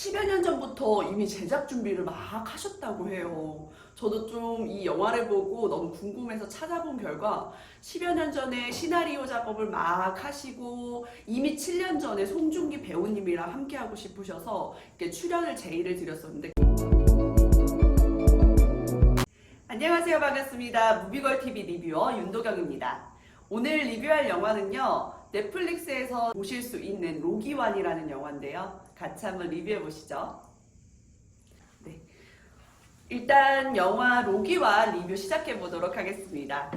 10여 년 전부터 이미 제작 준비를 막 하셨다고 해요. 저도 좀 이 영화를 보고 너무 궁금해서 찾아본 결과 10여 년 전에 시나리오 작업을 막 하시고 이미 7년 전에 송중기 배우님이랑 함께 하고 싶으셔서 이렇게 출연을 제의를 드렸었는데. 안녕하세요. 반갑습니다. 무비걸TV 리뷰어 윤도경입니다. 오늘 리뷰할 영화는요, 넷플릭스에서 보실 수 있는 로기완이라는 영화인데요. 같이 한번 리뷰해 보시죠. 네. 일단 영화 로기완 리뷰 시작해 보도록 하겠습니다.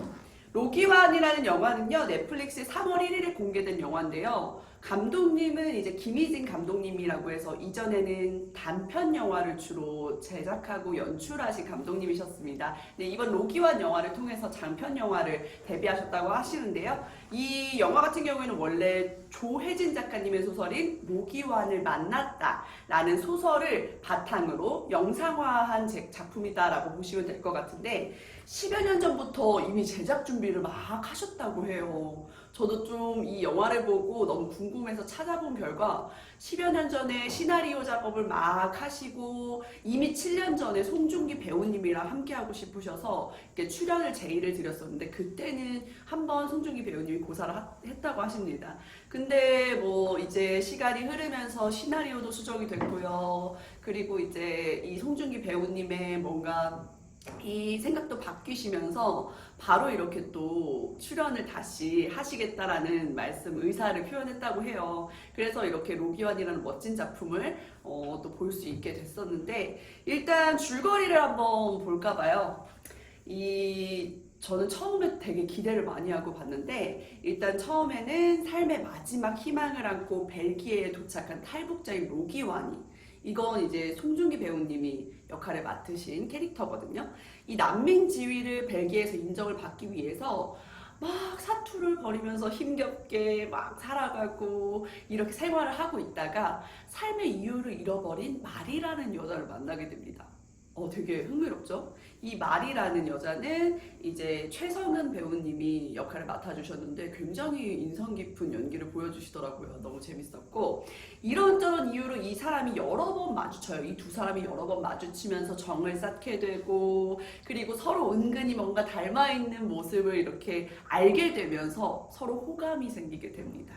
로기완이라는 영화는요, 넷플릭스 3월 1일에 공개된 영화인데요. 감독님은 이제 김희진 감독님이라고 해서 이전에는 단편 영화를 주로 제작하고 연출하신 감독님이셨습니다. 네, 이번 로기완 영화를 통해서 장편 영화를 데뷔하셨다고 하시는데요. 이 영화 같은 경우에는 원래 조혜진 작가님의 소설인 로기완을 만났다 라는 소설을 바탕으로 영상화한 작품이다라고 보시면 될 것 같은데, 10여 년 전부터 이미 제작 준비를 막 하셨다고 해요. 저도 좀 이 영화를 보고 너무 궁금해서 찾아본 결과 10여 년 전에 시나리오 작업을 막 하시고 이미 7년 전에 송중기 배우님이랑 함께 하고 싶으셔서 이렇게 출연을 제의를 드렸었는데, 그때는 한번 송중기 배우님이 고사를 했다고 하십니다. 근데 뭐 이제 시간이 흐르면서 시나리오도 수정이 됐고요. 그리고 이제 이 송중기 배우님의 뭔가 이 생각도 바뀌시면서 바로 이렇게 또 출연을 다시 하시겠다라는 의사를 표현했다고 해요. 그래서 이렇게 로기완이라는 멋진 작품을 또 볼 수 있게 됐었는데, 일단 줄거리를 한번 볼까 봐요. 저는 처음에 되게 기대를 많이 하고 봤는데, 일단 처음에는 삶의 마지막 희망을 안고 벨기에에 도착한 탈북자인 로기완이, 이건 이제 송중기 배우님이 역할을 맡으신 캐릭터거든요. 이 난민 지위를 벨기에에서 인정을 받기 위해서 막 사투를 벌이면서 힘겹게 막 살아가고 이렇게 생활을 하고 있다가 삶의 이유를 잃어버린 마리라는 여자를 만나게 됩니다. 되게 흥미롭죠? 이 마리라는 여자는 이제 최성은 배우님이 역할을 맡아주셨는데 굉장히 인상 깊은 연기를 보여주시더라고요. 너무 재밌었고, 이런저런 이유로 이 사람이 여러 번 마주쳐요. 이 두 사람이 여러 번 마주치면서 정을 쌓게 되고, 그리고 서로 은근히 뭔가 닮아있는 모습을 이렇게 알게 되면서 서로 호감이 생기게 됩니다.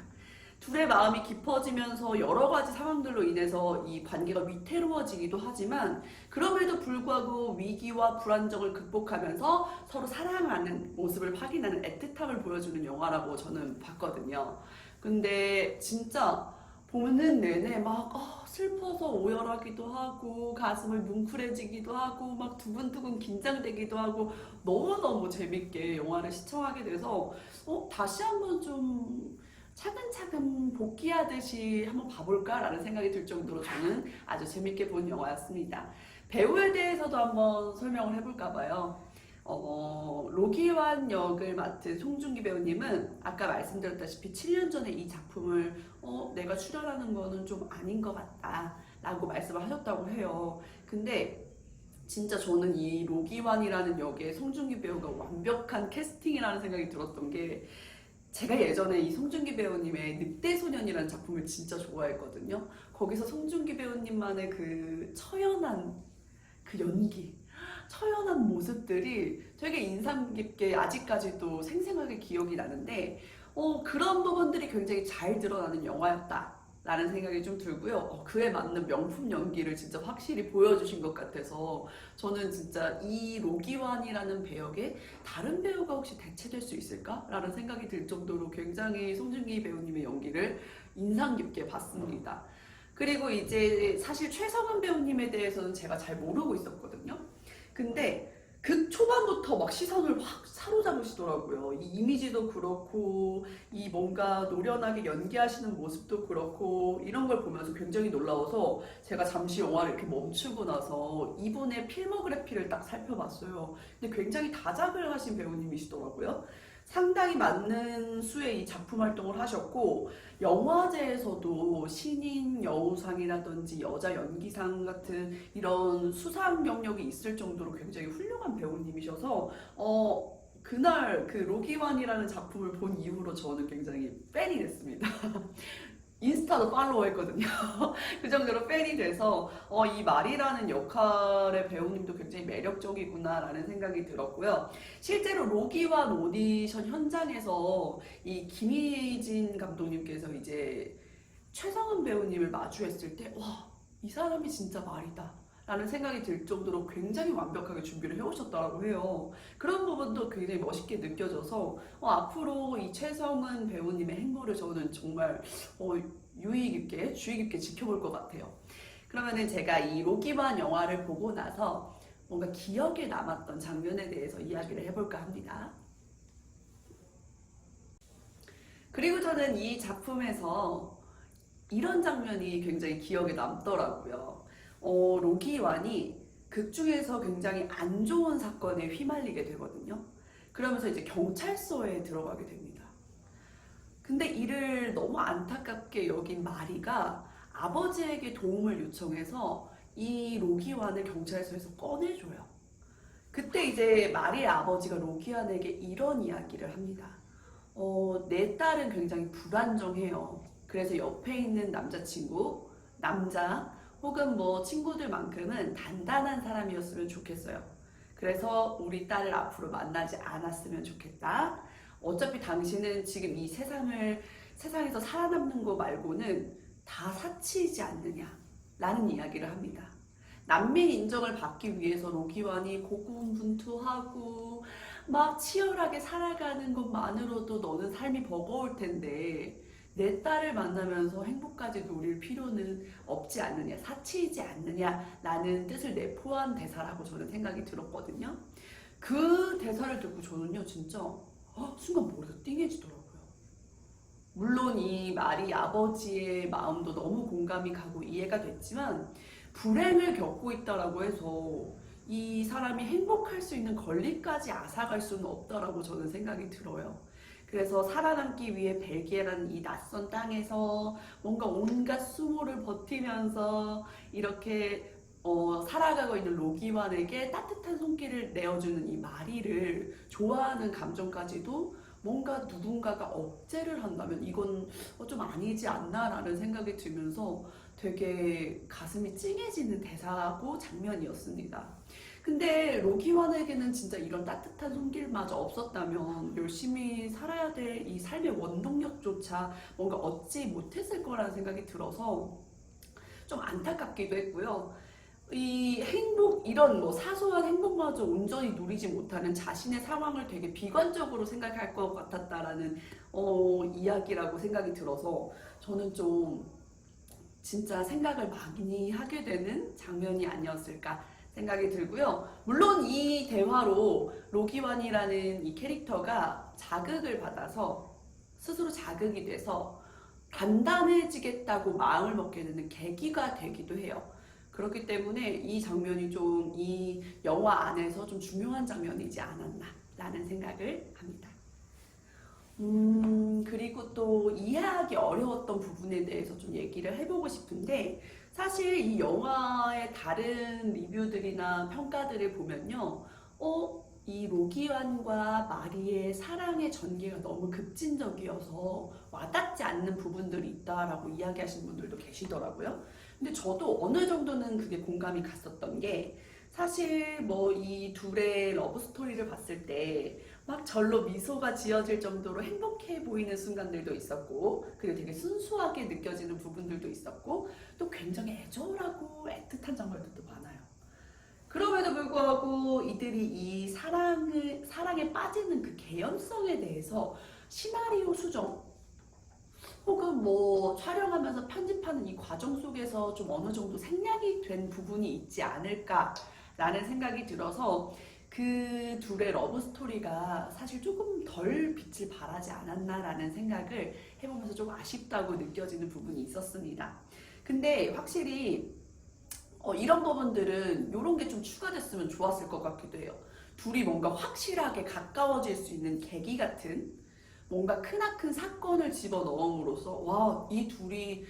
둘의 마음이 깊어지면서 여러 가지 상황들로 인해서 이 관계가 위태로워지기도 하지만, 그럼에도 불구하고 위기와 불안정을 극복하면서 서로 사랑하는 모습을 확인하는 애틋함을 보여주는 영화라고 저는 봤거든요. 근데 진짜 보는 내내 막 슬퍼서 오열하기도 하고 가슴을 뭉클해지기도 하고 막 두근두근 긴장되기도 하고 너무너무 재밌게 영화를 시청하게 돼서 다시 한번 좀 차근차근 복귀하듯이 한번 봐볼까라는 생각이 들 정도로 저는 아주 재밌게 본 영화였습니다. 배우에 대해서도 한번 설명을 해볼까 봐요. 로기완 역을 맡은 송중기 배우님은 아까 말씀드렸다시피 7년 전에 이 작품을 내가 출연하는 거는 좀 아닌 것 같다 라고 말씀을 하셨다고 해요. 근데 진짜 저는 이 로기완이라는 역에 송중기 배우가 완벽한 캐스팅이라는 생각이 들었던 게, 제가 예전에 이 송중기 배우님의 늑대소년이라는 작품을 진짜 좋아했거든요. 거기서 송중기 배우님만의 그 처연한 그 연기, 처연한 모습들이 되게 인상 깊게 아직까지도 생생하게 기억이 나는데, 그런 부분들이 굉장히 잘 드러나는 영화였다 라는 생각이 좀 들고요. 그에 맞는 명품 연기를 진짜 확실히 보여주신 것 같아서 저는 진짜 이 로기완이라는 배역에 다른 배우가 혹시 대체될 수 있을까? 라는 생각이 들 정도로 굉장히 송중기 배우님의 연기를 인상 깊게 봤습니다. 그리고 이제 사실 최성은 배우님에 대해서는 제가 잘 모르고 있었거든요. 근데 그 초반부터 막 시선을 확 사로잡으시더라고요. 이 이미지도 그렇고, 이 뭔가 노련하게 연기하시는 모습도 그렇고, 이런 걸 보면서 굉장히 놀라워서 제가 잠시 영화를 이렇게 멈추고 나서 이분의 필모그래피를 딱 살펴봤어요. 근데 굉장히 다작을 하신 배우님이시더라고요. 상당히 많은 수의 이 작품 활동을 하셨고, 영화제에서도 신인 여우상이라든지 여자 연기상 같은 이런 수상 경력이 있을 정도로 굉장히 훌륭한 배우님이셔서 그날 그 로기완이라는 작품을 본 이후로 저는 굉장히 팬이 됐습니다. 인스타도 팔로우했거든요. 그 정도로 팬이 돼서 이 말이라는 역할의 배우님도 굉장히 매력적이구나라는 생각이 들었고요. 실제로 로기완 오디션 현장에서 이 김희진 감독님께서 이제 최성은 배우님을 마주했을 때, 와, 이 사람이 진짜 말이다 라는 생각이 들 정도로 굉장히 완벽하게 준비를 해오셨더라고 해요. 그런 부분도 굉장히 멋있게 느껴져서 앞으로 이 최성은 배우님의 행보를 저는 정말 유의 깊게, 주의 깊게 지켜볼 것 같아요. 그러면은 제가 이 로기완 영화를 보고 나서 뭔가 기억에 남았던 장면에 대해서 이야기를 해볼까 합니다. 그리고 저는 이 작품에서 이런 장면이 굉장히 기억에 남더라고요. 로기완이 극 중에서 굉장히 안 좋은 사건에 휘말리게 되거든요. 그러면서 이제 경찰서에 들어가게 됩니다. 근데 이를 너무 안타깝게 여긴 마리가 아버지에게 도움을 요청해서 이 로기완을 경찰서에서 꺼내줘요. 그때 이제 마리의 아버지가 로기완에게 이런 이야기를 합니다. 내 딸은 굉장히 불안정해요. 그래서 옆에 있는 남자친구, 남자 혹은 뭐 친구들만큼은 단단한 사람이었으면 좋겠어요. 그래서 우리 딸을 앞으로 만나지 않았으면 좋겠다. 어차피 당신은 지금 이 세상에서 살아남는 거 말고는 다 사치이지 않느냐 라는 이야기를 합니다. 난민 인정을 받기 위해서 로기완이 고군분투하고 막 치열하게 살아가는 것만으로도 너는 삶이 버거울 텐데 내 딸을 만나면서 행복까지 누릴 필요는 없지 않느냐, 사치이지 않느냐 라는 뜻을 내포한 대사라고 저는 생각이 들었거든요. 그 대사를 듣고 저는요 진짜 순간 머리가 띵해지더라고요. 물론 이 말이 아버지의 마음도 너무 공감이 가고 이해가 됐지만 불행을 겪고 있다라고 해서 이 사람이 행복할 수 있는 권리까지 앗아갈 수는 없다라고 저는 생각이 들어요. 그래서 살아남기 위해 벨기에라는 이 낯선 땅에서 뭔가 온갖 수모를 버티면서 이렇게 살아가고 있는 로기완에게 따뜻한 손길을 내어주는 이 마리를 좋아하는 감정까지도 뭔가 누군가가 억제를 한다면 이건 좀 아니지 않나라는 생각이 들면서 되게 가슴이 찡해지는 대사고 장면이었습니다. 근데 로기완에게는 진짜 이런 따뜻한 손길마저 없었다면 열심히 살아야 될 이 삶의 원동력조차 뭔가 얻지 못했을 거라는 생각이 들어서 좀 안타깝기도 했고요. 이 행복, 이런 뭐 사소한 행복마저 온전히 누리지 못하는 자신의 상황을 되게 비관적으로 생각할 것 같았다라는 이야기라고 생각이 들어서 저는 좀 진짜 생각을 많이 하게 되는 장면이 아니었을까 생각이 들고요. 물론 이 대화로 로기완이라는 이 캐릭터가 자극을 받아서 스스로 자극이 돼서 단단해지겠다고 마음을 먹게 되는 계기가 되기도 해요. 그렇기 때문에 이 장면이 좀 이 영화 안에서 좀 중요한 장면이지 않았나라는 생각을 합니다. 그리고 또 이해하기 어려웠던 부분에 대해서 좀 얘기를 해보고 싶은데 사실 이 영화의 다른 리뷰들이나 평가들을 보면요. 이 로기완과 마리의 사랑의 전개가 너무 급진적이어서 와닿지 않는 부분들이 있다라고 이야기하시는 분들도 계시더라고요. 근데 저도 어느 정도는 그게 공감이 갔었던 게 사실 뭐 이 둘의 러브 스토리를 봤을 때 막 절로 미소가 지어질 정도로 행복해 보이는 순간들도 있었고 그리고 되게 순수하게 느껴지는 부분들도 있었고 또 굉장히 애절하고 애틋한 장면들도 많아요. 그럼에도 불구하고 이들이 이 사랑에 빠지는 그 개연성에 대해서 시나리오 수정 혹은 뭐 촬영하면서 편집하는 이 과정 속에서 좀 어느 정도 생략이 된 부분이 있지 않을까라는 생각이 들어서 그 둘의 러브 스토리가 사실 조금 덜 빛을 발하지 않았나라는 생각을 해보면서 좀 아쉽다고 느껴지는 부분이 있었습니다. 근데 확실히 이런 부분들은 이런 게 좀 추가됐으면 좋았을 것 같기도 해요. 둘이 뭔가 확실하게 가까워질 수 있는 계기 같은 뭔가 크나큰 사건을 집어넣음으로써 와, 이 둘이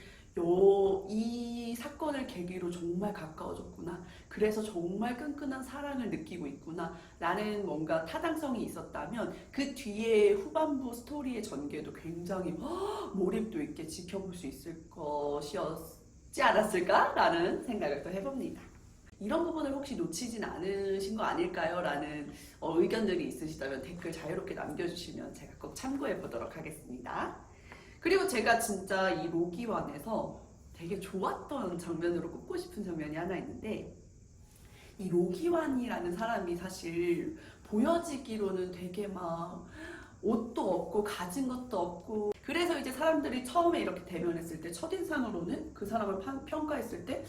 이 사건을 계기로 정말 가까워졌구나. 그래서 정말 끈끈한 사랑을 느끼고 있구나. 라는 뭔가 타당성이 있었다면 그 뒤에 후반부 스토리의 전개도 굉장히 몰입도 있게 지켜볼 수 있을 것이었지 않았을까? 라는 생각을 또 해봅니다. 이런 부분을 혹시 놓치진 않으신 거 아닐까요? 라는 의견들이 있으시다면 댓글 자유롭게 남겨주시면 제가 꼭 참고해 보도록 하겠습니다. 그리고 제가 진짜 이 로기완에서 되게 좋았던 장면으로 꼽고 싶은 장면이 하나 있는데, 이 로기완이라는 사람이 사실 보여지기로는 되게 막 옷도 없고 가진 것도 없고, 그래서 이제 사람들이 처음에 이렇게 대면했을 때 첫인상으로는 그 사람을 평가했을 때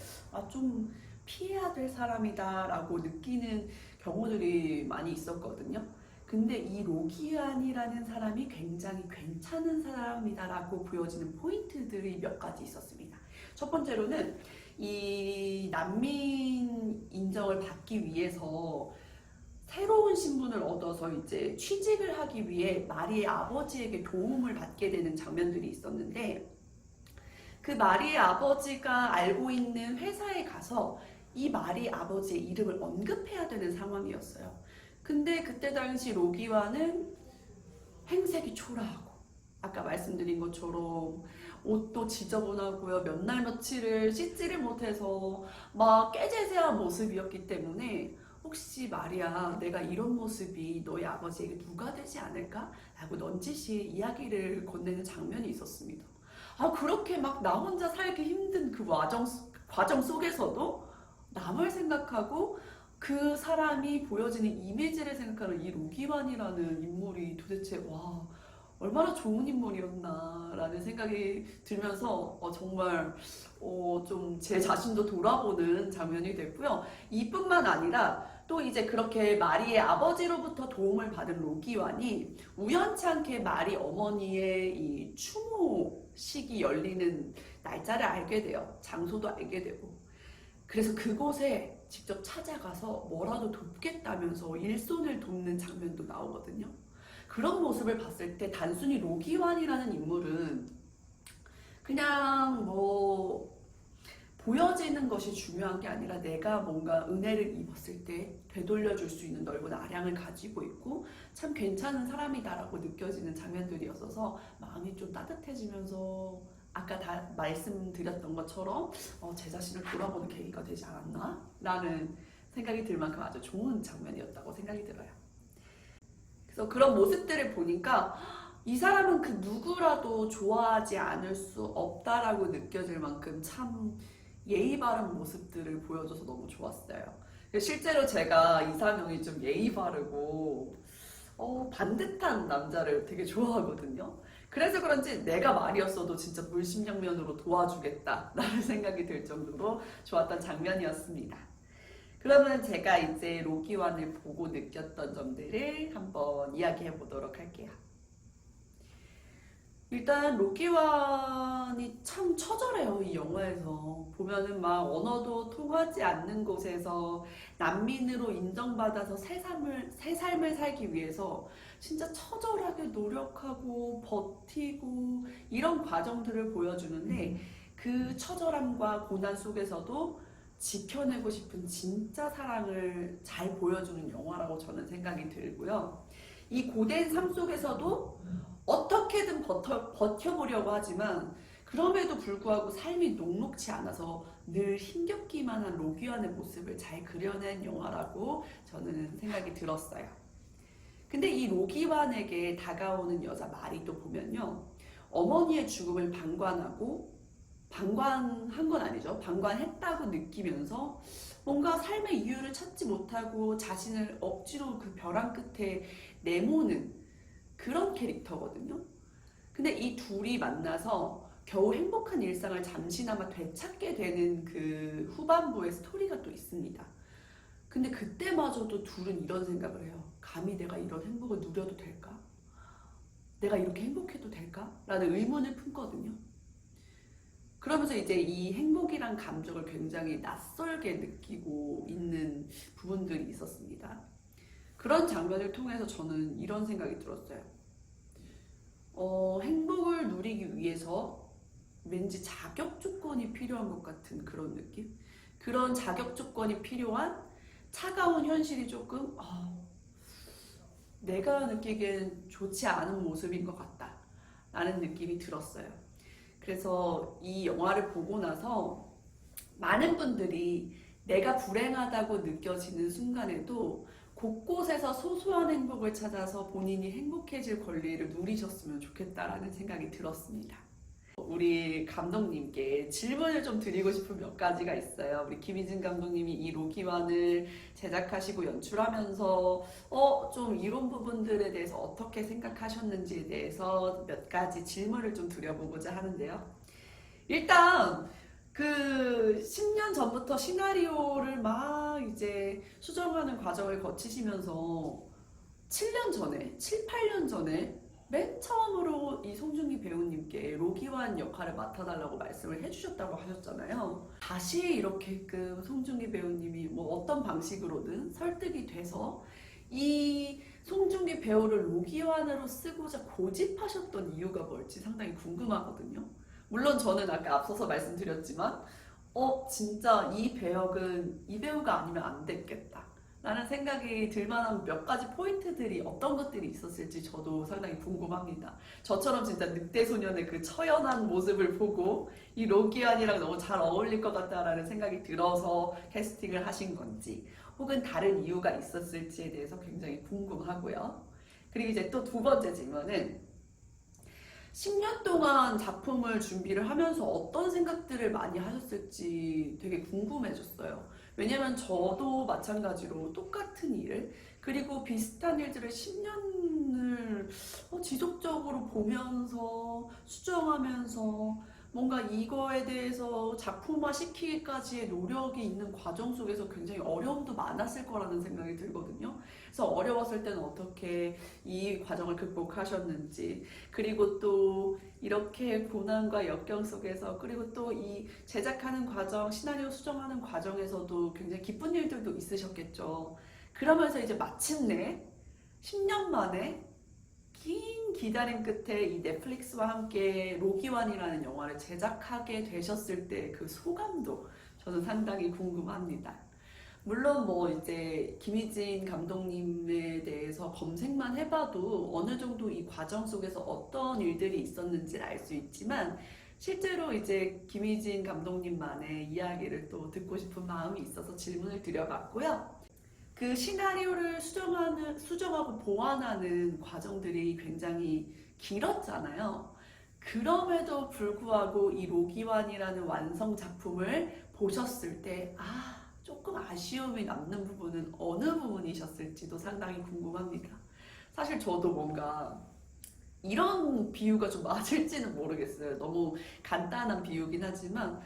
좀 피해야 될 사람이다 라고 느끼는 경우들이 많이 있었거든요. 근데 이 로기완이라는 사람이 굉장히 괜찮은 사람이다 라고 보여지는 포인트들이 몇 가지 있었습니다. 첫 번째로는 이 난민 인정을 받기 위해서 새로운 신분을 얻어서 이제 취직을 하기 위해 마리의 아버지에게 도움을 받게 되는 장면들이 있었는데, 그 마리의 아버지가 알고 있는 회사에 가서 이 마리 아버지의 이름을 언급해야 되는 상황이었어요. 근데 그때 당시 로기완은 행색이 초라하고, 아까 말씀드린 것처럼 옷도 지저분하고요, 몇 날 며칠을 씻지를 못해서 막 깨재재한 모습이었기 때문에 혹시 마리아, 내가 이런 모습이 너의 아버지에게 누가 되지 않을까? 라고 넌지시 이야기를 건네는 장면이 있었습니다. 그렇게 막 나 혼자 살기 힘든 그 과정 속에서도 남을 생각하고 그 사람이 보여지는 이미지를 생각하는 이 로기완이라는 인물이 도대체 얼마나 좋은 인물이었나 라는 생각이 들면서 정말 좀 제 자신도 돌아보는 장면이 됐고요. 이뿐만 아니라 또 이제 그렇게 마리의 아버지로부터 도움을 받은 로기완이 우연치 않게 마리 어머니의 이 추모식이 열리는 날짜를 알게 돼요. 장소도 알게 되고. 그래서 그곳에 직접 찾아가서 뭐라도 돕겠다면서 일손을 돕는 장면도 나오거든요. 그런 모습을 봤을 때 단순히 로기완이라는 인물은 그냥 보여지는 것이 중요한 게 아니라 내가 뭔가 은혜를 입었을 때 되돌려줄 수 있는 넓은 아량을 가지고 있고 참 괜찮은 사람이다라고 느껴지는 장면들이었어서 마음이 좀 따뜻해지면서 아까 다 말씀드렸던 것처럼 제 자신을 돌아보는 계기가 되지 않았나? 라는 생각이 들 만큼 아주 좋은 장면이었다고 생각이 들어요. 그래서 그런 모습들을 보니까 이 사람은 그 누구라도 좋아하지 않을 수 없다라고 느껴질 만큼 참 예의 바른 모습들을 보여줘서 너무 좋았어요. 실제로 제가 이상형이 좀 예의 바르고 반듯한 남자를 되게 좋아하거든요. 그래서 그런지 내가 말이었어도 진짜 물심양면으로 도와주겠다 라는 생각이 들 정도로 좋았던 장면이었습니다. 그러면 제가 이제 로기완을 보고 느꼈던 점들을 한번 이야기해 보도록 할게요. 일단 로기완이 참 처절해요. 이 영화에서 보면은 막 언어도 통하지 않는 곳에서 난민으로 인정받아서 새 삶을 살기 위해서 진짜 처절하게 노력하고 버티고 이런 과정들을 보여주는데, 그 처절함과 고난 속에서도 지켜내고 싶은 진짜 사랑을 잘 보여주는 영화라고 저는 생각이 들고요. 이 고된 삶 속에서도 어떻게든 버텨보려고 하지만 그럼에도 불구하고 삶이 녹록지 않아서 늘 힘겹기만 한 로기완의 모습을 잘 그려낸 영화라고 저는 생각이 들었어요. 근데 이 로기완에게 다가오는 여자 마리도 보면요, 어머니의 죽음을 방관한 건 아니죠. 방관했다고 느끼면서 뭔가 삶의 이유를 찾지 못하고 자신을 억지로 그 벼랑 끝에 내모는 그런 캐릭터거든요. 근데 이 둘이 만나서 겨우 행복한 일상을 잠시나마 되찾게 되는 그 후반부의 스토리가 또 있습니다. 근데 그때마저도 둘은 이런 생각을 해요. 감히 내가 이런 행복을 누려도 될까? 내가 이렇게 행복해도 될까? 라는 의문을 품거든요. 그러면서 이제 이 행복이란 감정을 굉장히 낯설게 느끼고 있는 부분들이 있었습니다. 그런 장면을 통해서 저는 이런 생각이 들었어요. 행복을 누리기 위해서 왠지 자격 조건이 필요한 것 같은 그런 느낌? 그런 자격 조건이 필요한 차가운 현실이 조금 내가 느끼기엔 좋지 않은 모습인 것 같다 라는 느낌이 들었어요. 그래서 이 영화를 보고 나서 많은 분들이 내가 불행하다고 느껴지는 순간에도 곳곳에서 소소한 행복을 찾아서 본인이 행복해질 권리를 누리셨으면 좋겠다라는 생각이 들었습니다. 우리 감독님께 질문을 좀 드리고 싶은 몇 가지가 있어요. 우리 김희진 감독님이 이 로기환을 제작하시고 연출하면서 좀 이런 부분들에 대해서 어떻게 생각하셨는지에 대해서 몇 가지 질문을 좀 드려보고자 하는데요. 일단 그 10년 전부터 시나리오를 막 이제 수정하는 과정을 거치시면서 7년 전에, 7, 8년 전에 맨 처음으로 이 송중기 배우님께 로기환 역할을 맡아달라고 말씀을 해주셨다고 하셨잖아요. 다시 이렇게끔 송중기 배우님이 뭐 어떤 방식으로든 설득이 돼서 이 송중기 배우를 로기환으로 쓰고자 고집하셨던 이유가 뭘지 상당히 궁금하거든요. 물론 저는 아까 앞서서 말씀드렸지만 진짜 이 배역은 이 배우가 아니면 안 됐겠다 라는 생각이 들만한 몇 가지 포인트들이 어떤 것들이 있었을지 저도 상당히 궁금합니다. 저처럼 진짜 늑대소년의 그 처연한 모습을 보고 이 로기환이랑 너무 잘 어울릴 것 같다라는 생각이 들어서 캐스팅을 하신 건지 혹은 다른 이유가 있었을지에 대해서 굉장히 궁금하고요. 그리고 이제 또 두 번째 질문은 10년 동안 작품을 준비를 하면서 어떤 생각들을 많이 하셨을지 되게 궁금해졌어요. 왜냐면 저도 마찬가지로 똑같은 일, 그리고 비슷한 일들을 10년을 지속적으로 보면서 수정하면서 뭔가 이거에 대해서 작품화 시키기까지의 노력이 있는 과정 속에서 굉장히 어려움도 많았을 거라는 생각이 들거든요. 그래서 어려웠을 때는 어떻게 이 과정을 극복하셨는지, 그리고 또 이렇게 고난과 역경 속에서, 그리고 또 이 제작하는 과정, 시나리오 수정하는 과정에서도 굉장히 기쁜 일들도 있으셨겠죠. 그러면서 이제 마침내 10년 만에 긴 기다림 끝에 이 넷플릭스와 함께 로기환이라는 영화를 제작하게 되셨을 때 그 소감도 저는 상당히 궁금합니다. 물론 뭐 이제 김희진 감독님에 대해서 검색만 해봐도 어느 정도 이 과정 속에서 어떤 일들이 있었는지를 알 수 있지만 실제로 이제 김희진 감독님만의 이야기를 또 듣고 싶은 마음이 있어서 질문을 드려봤고요. 그 시나리오를 수정하고 보완하는 과정들이 굉장히 길었잖아요. 그럼에도 불구하고 이 로기환이라는 완성 작품을 보셨을 때 조금 아쉬움이 남는 부분은 어느 부분이셨을지도 상당히 궁금합니다. 사실 저도 뭔가 이런 비유가 좀 맞을지는 모르겠어요. 너무 간단한 비유긴 하지만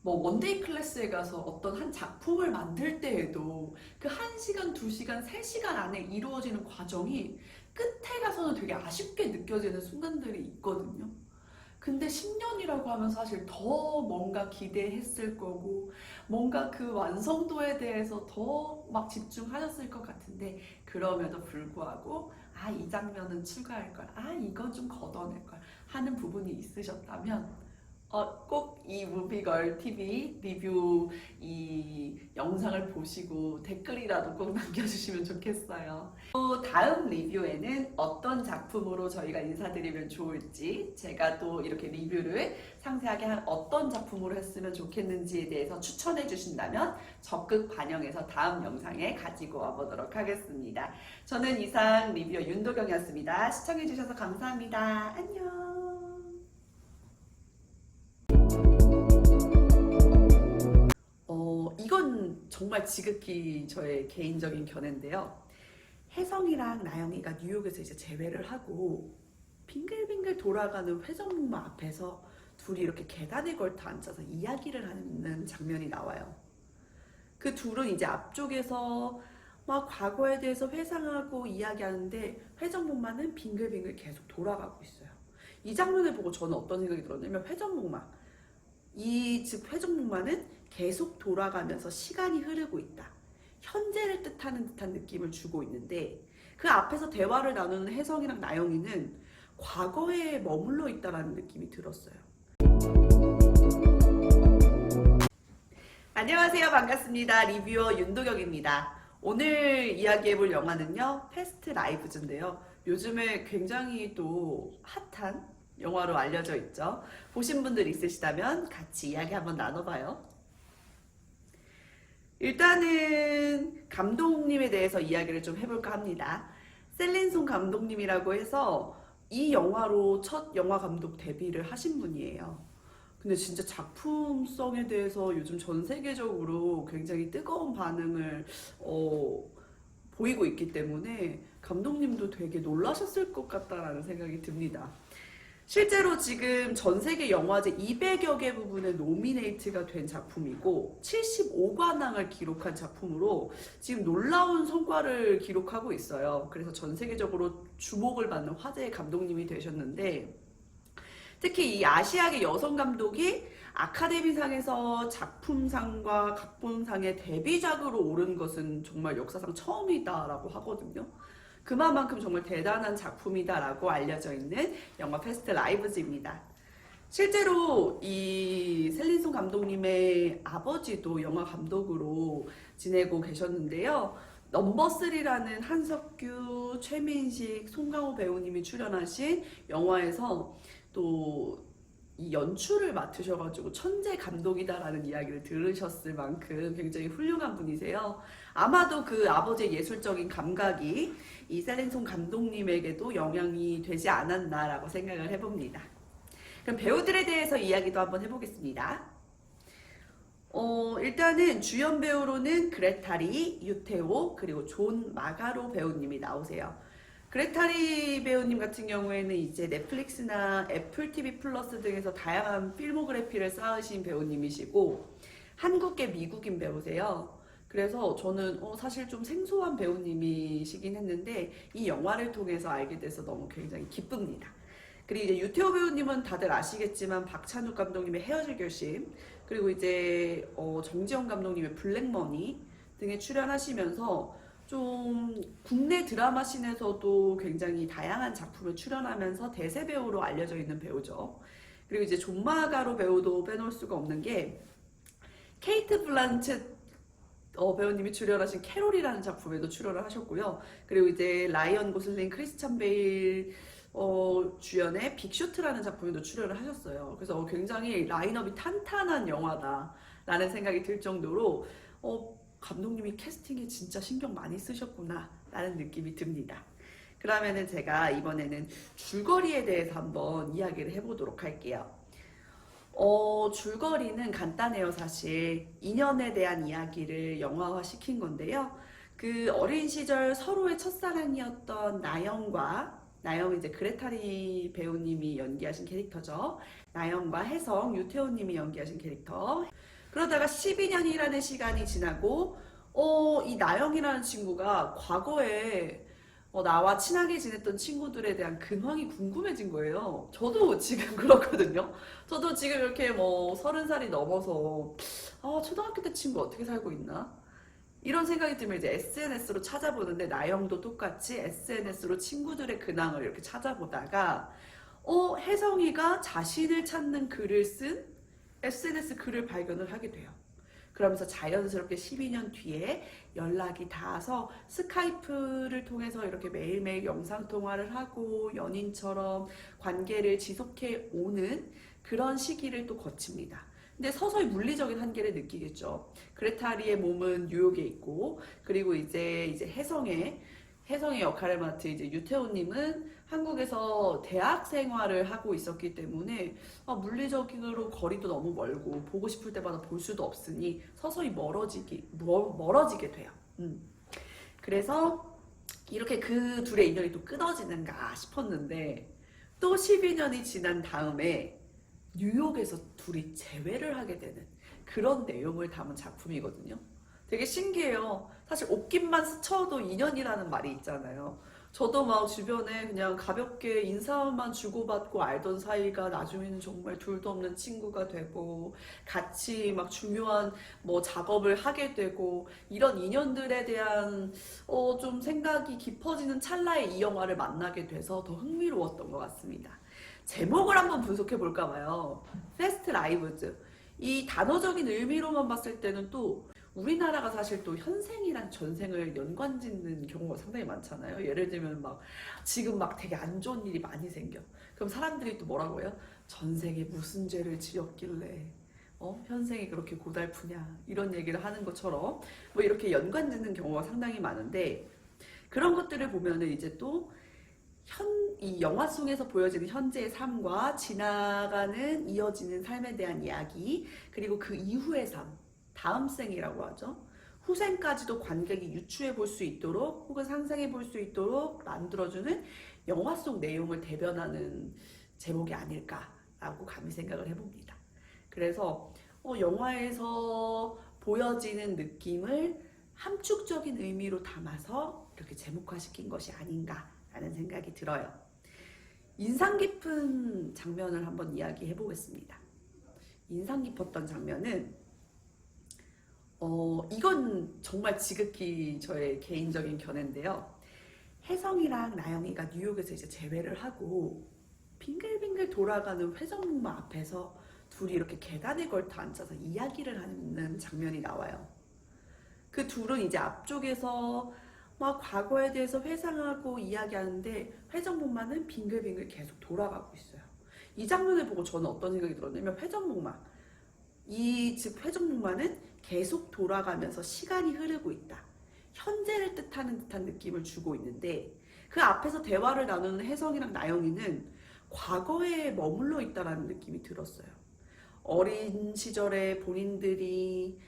뭐 원데이 클래스에 가서 어떤 한 작품을 만들 때에도 그 1시간, 2시간, 3시간 안에 이루어지는 과정이 끝에 가서는 되게 아쉽게 느껴지는 순간들이 있거든요. 근데 10년이라고 하면 사실 더 뭔가 기대했을 거고 뭔가 그 완성도에 대해서 더 막 집중하셨을 것 같은데 그럼에도 불구하고 이 장면은 추가할 걸, 이건 좀 걷어낼 걸 하는 부분이 있으셨다면 꼭 이 무비걸 TV 리뷰 이 영상을 보시고 댓글이라도 꼭 남겨주시면 좋겠어요. 또 다음 리뷰에는 어떤 작품으로 저희가 인사드리면 좋을지, 제가 또 이렇게 리뷰를 상세하게 한 어떤 작품으로 했으면 좋겠는지에 대해서 추천해 주신다면 적극 반영해서 다음 영상에 가지고 와보도록 하겠습니다. 저는 이상 리뷰어 윤도경이었습니다. 시청해 주셔서 감사합니다. 안녕. 이건 정말 지극히 저의 개인적인 견해인데요. 혜성이랑 나영이가 뉴욕에서 이제 재회를 하고 빙글빙글 돌아가는 회전목마 앞에서 둘이 이렇게 계단에 걸터 앉아서 이야기를 하는 장면이 나와요. 그 둘은 이제 앞쪽에서 막 과거에 대해서 회상하고 이야기하는데 회전목마는 빙글빙글 계속 돌아가고 있어요. 이 장면을 보고 저는 어떤 생각이 들었냐면 즉 회전목마는 계속 돌아가면서 시간이 흐르고 있다. 현재를 뜻하는 듯한 느낌을 주고 있는데 그 앞에서 대화를 나누는 혜성이랑 나영이는 과거에 머물러 있다라는 느낌이 들었어요. 안녕하세요. 반갑습니다. 리뷰어 윤도경입니다. 오늘 이야기해볼 영화는요, 패스트 라이브즈인데요. 요즘에 굉장히 또 핫한 영화로 알려져 있죠. 보신 분들 있으시다면 같이 이야기 한번 나눠봐요. 일단은 감독님에 대해서 이야기를 좀 해볼까 합니다. 셀린송 감독님이라고 해서 이 영화로 첫 영화 감독 데뷔를 하신 분이에요. 근데 진짜 작품성에 대해서 요즘 전 세계적으로 굉장히 뜨거운 반응을 보이고 있기 때문에 감독님도 되게 놀라셨을 것 같다라는 생각이 듭니다. 실제로 지금 전 세계 영화제 200여 개 부분에 노미네이트가 된 작품이고 75관왕을 기록한 작품으로 지금 놀라운 성과를 기록하고 있어요. 그래서 전 세계적으로 주목을 받는 화제의 감독님이 되셨는데, 특히 이 아시아계 여성 감독이 아카데미상에서 작품상과 각본상의 데뷔작으로 오른 것은 정말 역사상 처음이다라고 하거든요. 그만큼 정말 대단한 작품이다라고 알려져 있는 영화 패스트 라이브즈입니다. 실제로 이 셀린송 감독님의 아버지도 영화 감독으로 지내고 계셨는데요. 넘버3라는 한석규, 최민식, 송강호 배우님이 출연하신 영화에서 또 이 연출을 맡으셔가지고 천재 감독이다라는 이야기를 들으셨을 만큼 굉장히 훌륭한 분이세요. 아마도 그 아버지의 예술적인 감각이 이 셀린송 감독님에게도 영향이 되지 않았나라고 생각을 해봅니다. 그럼 배우들에 대해서 이야기도 한번 해보겠습니다. 일단은 주연 배우로는 그레타리, 유태오, 그리고 존 마가로 배우님이 나오세요. 그레타리 배우님 같은 경우에는 이제 넷플릭스나 애플 TV 플러스 등에서 다양한 필모그래피를 쌓으신 배우님이시고 한국계 미국인 배우세요. 그래서 저는 사실 좀 생소한 배우님이시긴 했는데 이 영화를 통해서 알게 돼서 너무 굉장히 기쁩니다. 그리고 이제 유태호 배우님은 다들 아시겠지만 박찬욱 감독님의 헤어질 결심, 그리고 이제 정지영 감독님의 블랙머니 등에 출연하시면서 좀 국내 드라마 씬에서도 굉장히 다양한 작품에 출연하면서 대세 배우로 알려져 있는 배우죠. 그리고 이제 존 마가로 배우도 빼놓을 수가 없는 게 케이트 블란쳇 배우님이 출연하신 캐롤이라는 작품에도 출연을 하셨고요. 그리고 이제 라이언 고슬링, 크리스찬 베일 주연의 빅쇼트라는 작품에도 출연을 하셨어요. 그래서 굉장히 라인업이 탄탄한 영화다라는 생각이 들 정도로 감독님이 캐스팅에 진짜 신경 많이 쓰셨구나 라는 느낌이 듭니다. 그러면은 제가 이번에는 줄거리에 대해서 한번 이야기를 해보도록 할게요. 줄거리는 간단해요. 사실 인연에 대한 이야기를 영화화 시킨 건데요. 그 어린 시절 서로의 첫사랑이었던 나영이 이제 그레타리 배우님이 연기하신 캐릭터죠. 나영과 혜성, 유태호님이 연기하신 캐릭터. 그러다가 12년이라는 시간이 지나고 이 나영이라는 친구가 과거에 나와 친하게 지냈던 친구들에 대한 근황이 궁금해진 거예요. 저도 지금 그렇거든요. 저도 지금 이렇게 30살이 넘어서 초등학교 때 친구 어떻게 살고 있나? 이런 생각이 들면 이제 SNS로 찾아보는데 나영도 똑같이 SNS로 친구들의 근황을 이렇게 찾아보다가 혜성이가 자신을 찾는 글을 쓴 SNS 글을 발견을 하게 돼요. 그러면서 자연스럽게 12년 뒤에 연락이 닿아서 스카이프를 통해서 이렇게 매일매일 영상통화를 하고 연인처럼 관계를 지속해 오는 그런 시기를 또 거칩니다. 근데 서서히 물리적인 한계를 느끼겠죠. 그레타리의 몸은 뉴욕에 있고, 그리고 이제 혜성의 역할을 맡은 이제 유태호님은 한국에서 대학 생활을 하고 있었기 때문에 물리적으로 거리도 너무 멀고 보고 싶을 때마다 볼 수도 없으니 서서히 멀어지게 돼요. 그래서 이렇게 그 둘의 인연이 또 끊어지는가 싶었는데 또 12년이 지난 다음에 뉴욕에서 둘이 재회를 하게 되는 그런 내용을 담은 작품이거든요. 되게 신기해요. 사실 옷깃만 스쳐도 인연이라는 말이 있잖아요. 저도 막 주변에 그냥 가볍게 인사만 주고받고 알던 사이가 나중에는 정말 둘도 없는 친구가 되고 같이 막 중요한 작업을 하게 되고 이런 인연들에 대한 좀 생각이 깊어지는 찰나에 이 영화를 만나게 돼서 더 흥미로웠던 것 같습니다. 제목을 한번 분석해 볼까 봐요. 패스트 라이브즈. 이 단어적인 의미로만 봤을 때는 또 우리나라가 사실 또 현생이랑 전생을 연관짓는 경우가 상당히 많잖아요. 예를 들면 막 지금 막 되게 안 좋은 일이 많이 생겨. 그럼 사람들이 또 뭐라고 해요? 전생에 무슨 죄를 지었길래 현생이 그렇게 고달프냐 이런 얘기를 하는 것처럼 뭐 이렇게 연관짓는 경우가 상당히 많은데, 그런 것들을 보면은 이제 또 이 영화 속에서 보여지는 현재의 삶과 지나가는 이어지는 삶에 대한 이야기, 그리고 그 이후의 삶, 다음 생이라고 하죠. 후생까지도 관객이 유추해 볼 수 있도록 혹은 상상해 볼 수 있도록 만들어주는 영화 속 내용을 대변하는 제목이 아닐까라고 감히 생각을 해봅니다. 그래서 영화에서 보여지는 느낌을 함축적인 의미로 담아서 이렇게 제목화시킨 것이 아닌가라는 생각이 들어요. 인상 깊은 장면을 한번 이야기해 보겠습니다. 인상 깊었던 장면은 이건 정말 지극히 저의 개인적인 견해인데요. 혜성이랑 나영이가 뉴욕에서 이제 재회를 하고 빙글빙글 돌아가는 회전목마 앞에서 둘이 이렇게 계단에 걸터 앉아서 이야기를 하는 장면이 나와요. 그 둘은 이제 앞쪽에서 막 과거에 대해서 회상하고 이야기하는데 회전목마는 빙글빙글 계속 돌아가고 있어요. 이 장면을 보고 저는 어떤 생각이 들었냐면, 즉 회전목마는 계속 돌아가면서 시간이 흐르고 있다. 현재를 뜻하는 듯한 느낌을 주고 있는데, 그 앞에서 대화를 나누는 혜성이랑 나영이는 과거에 머물러 있다라는 느낌이 들었어요. 어린 시절에 본인들이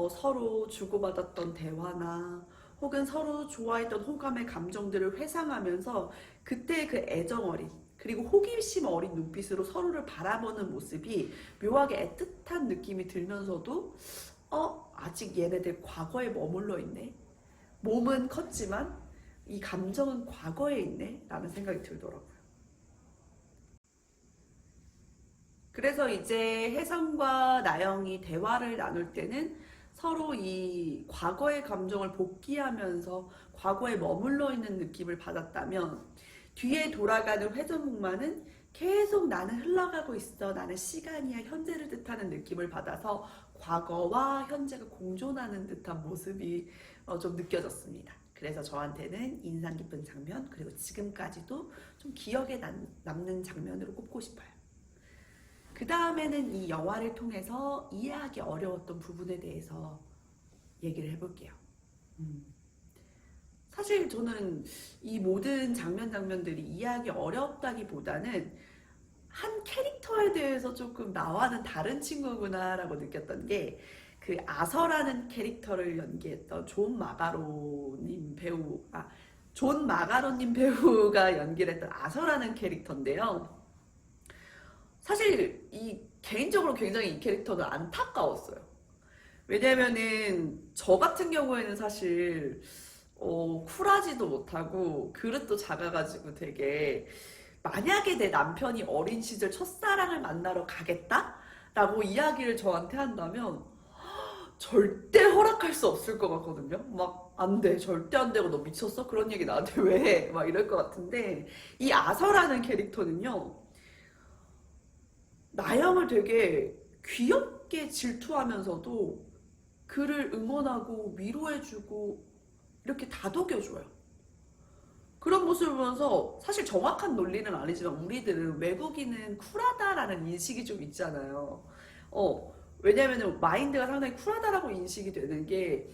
서로 주고받았던 대화나 혹은 서로 좋아했던 호감의 감정들을 회상하면서 그때 그 애정 어린 그리고 호기심 어린 눈빛으로 서로를 바라보는 모습이 묘하게 애틋한 느낌이 들면서도 아직 얘네들 과거에 머물러 있네. 몸은 컸지만 이 감정은 과거에 있네 라는 생각이 들더라고요. 그래서 이제 혜성과 나영이 대화를 나눌 때는 서로 이 과거의 감정을 복귀하면서 과거에 머물러 있는 느낌을 받았다면, 뒤에 돌아가는 회전목마는 계속 나는 흘러가고 있어, 나는 시간이야, 현재를 뜻하는 느낌을 받아서 과거와 현재가 공존하는 듯한 모습이 좀 느껴졌습니다. 그래서 저한테는 인상 깊은 장면, 그리고 지금까지도 좀 기억에 남는 장면으로 꼽고 싶어요. 그 다음에는 이 영화를 통해서 이해하기 어려웠던 부분에 대해서 얘기를 해볼게요. 사실 저는 이 모든 장면들이 이해하기 어렵다기보다는 한 캐릭터에 대해서 조금 나와는 다른 친구구나 라고 느꼈던 게, 그 아서라는 캐릭터를 연기했던 존 마가로님 배우가 연기를 했던 아서라는 캐릭터인데요. 사실 개인적으로 굉장히 이 캐릭터는 안타까웠어요. 왜냐면은 저 같은 경우에는 사실 쿨하지도 못하고 그릇도 작아가지고 되게, 만약에 내 남편이 어린 시절 첫사랑을 만나러 가겠다? 라고 이야기를 저한테 한다면 절대 허락할 수 없을 것 같거든요. 막 안 돼, 절대 안 되고, 너 미쳤어? 그런 얘기 나한테 왜 해? 막 이럴 것 같은데, 이 아서라는 캐릭터는요, 나영을 되게 귀엽게 질투하면서도 그를 응원하고 위로해주고 이렇게 다독여줘요. 그런 모습을 보면서, 사실 정확한 논리는 아니지만 우리들은 외국인은 쿨하다라는 인식이 좀 있잖아요. 왜냐면은 마인드가 상당히 쿨하다라고 인식이 되는 게,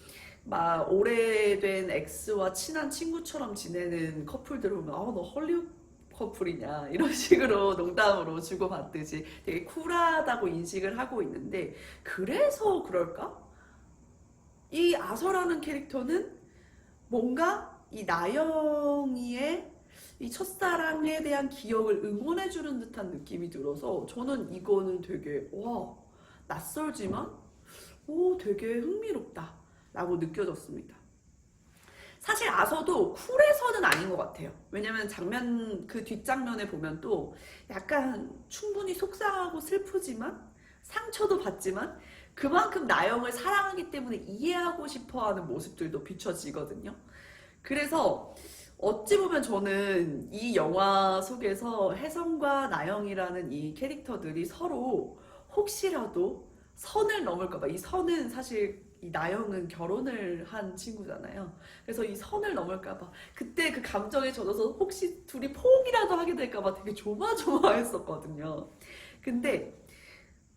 막 오래된 엑스와 친한 친구처럼 지내는 커플들을 보면 너 헐리우드 커플이냐 이런 식으로 농담으로 주고받듯이 되게 쿨하다고 인식을 하고 있는데, 그래서 그럴까? 이 아서라는 캐릭터는 뭔가 이 나영이의 이 첫사랑에 대한 기억을 응원해주는 듯한 느낌이 들어서, 저는 이거는 되게 낯설지만 되게 흥미롭다 라고 느껴졌습니다. 사실 아서도 쿨해서는 아닌 것 같아요. 왜냐면 그 뒷장면에 보면 또 약간 충분히 속상하고 슬프지만, 상처도 받지만 그만큼 나영을 사랑하기 때문에 이해하고 싶어하는 모습들도 비춰지거든요. 그래서 어찌 보면 저는 이 영화 속에서 혜성과 나영이라는 이 캐릭터들이 서로 혹시라도 선을 넘을까봐. 이 선은 사실 이 나영은 결혼을 한 친구잖아요. 그래서 이 선을 넘을까봐 그때 그 감정에 젖어서 혹시 둘이 포기라도 하게 될까봐 되게 조마조마했었거든요. 근데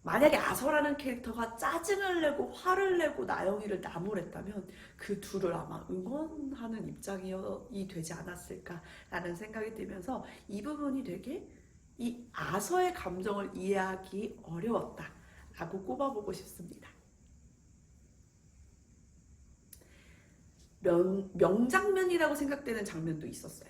만약에 아서라는 캐릭터가 짜증을 내고 화를 내고 나영이를 나무랬다면 그 둘을 아마 응원하는 입장이 되지 않았을까라는 생각이 들면서 이 부분이 되게 이 아서의 감정을 이해하기 어려웠다라고 꼽아보고 싶습니다. 명장면이라고 생각되는 장면도 있었어요.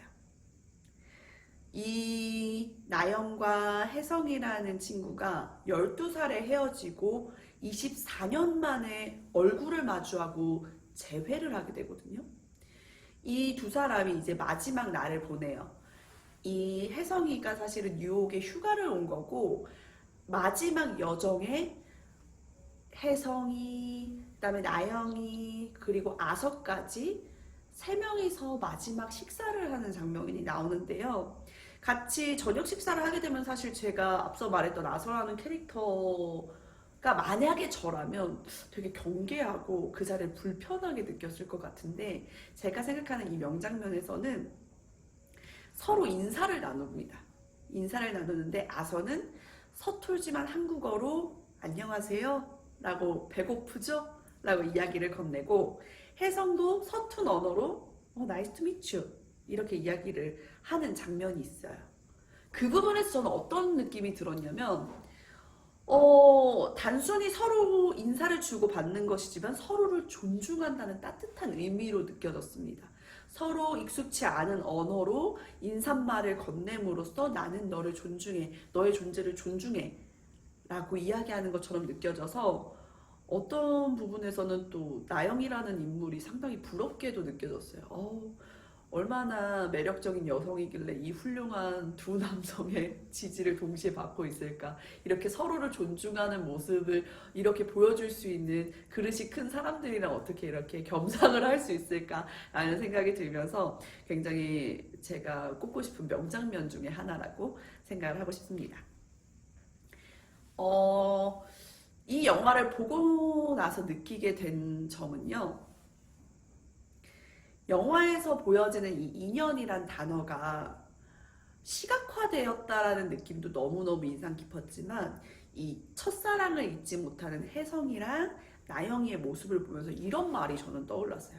이 나영과 혜성이라는 친구가 12살에 헤어지고 24년 만에 얼굴을 마주하고 재회를 하게 되거든요. 이 두 사람이 이제 마지막 날을 보내요. 이 혜성이가 사실은 뉴욕에 휴가를 온 거고 마지막 여정에 혜성이, 그다음에 나영이, 그리고 아서까지 세 명이서 마지막 식사를 하는 장면이 나오는데요. 같이 저녁 식사를 하게 되면 사실 제가 앞서 말했던 아서라는 캐릭터가 만약에 저라면 되게 경계하고 그 자리를 불편하게 느꼈을 것 같은데 제가 생각하는 이 명장면에서는 서로 인사를 나눕니다. 인사를 나누는데 아서는 서툴지만 한국어로 안녕하세요 라고 배고프죠? 라고 이야기를 건네고 혜성도 서툰 언어로 nice to meet you 이렇게 이야기를 하는 장면이 있어요. 그 부분에서 저는 어떤 느낌이 들었냐면 단순히 서로 인사를 주고 받는 것이지만 서로를 존중한다는 따뜻한 의미로 느껴졌습니다. 서로 익숙치 않은 언어로 인사말을 건넴으로써 나는 너를 존중해, 너의 존재를 존중해 라고 이야기하는 것처럼 느껴져서 어떤 부분에서는 또 나영이라는 인물이 상당히 부럽게도 느껴졌어요. 얼마나 매력적인 여성이길래 이 훌륭한 두 남성의 지지를 동시에 받고 있을까. 이렇게 서로를 존중하는 모습을 이렇게 보여줄 수 있는 그릇이 큰 사람들이랑 어떻게 이렇게 겸상을 할 수 있을까라는 생각이 들면서 굉장히 제가 꼽고 싶은 명장면 중에 하나라고 생각을 하고 싶습니다. 이 영화를 보고 나서 느끼게 된 점은요. 영화에서 보여지는 이 인연이란 단어가 시각화되었다라는 느낌도 너무너무 인상 깊었지만 이 첫사랑을 잊지 못하는 혜성이랑 나영이의 모습을 보면서 이런 말이 저는 떠올랐어요.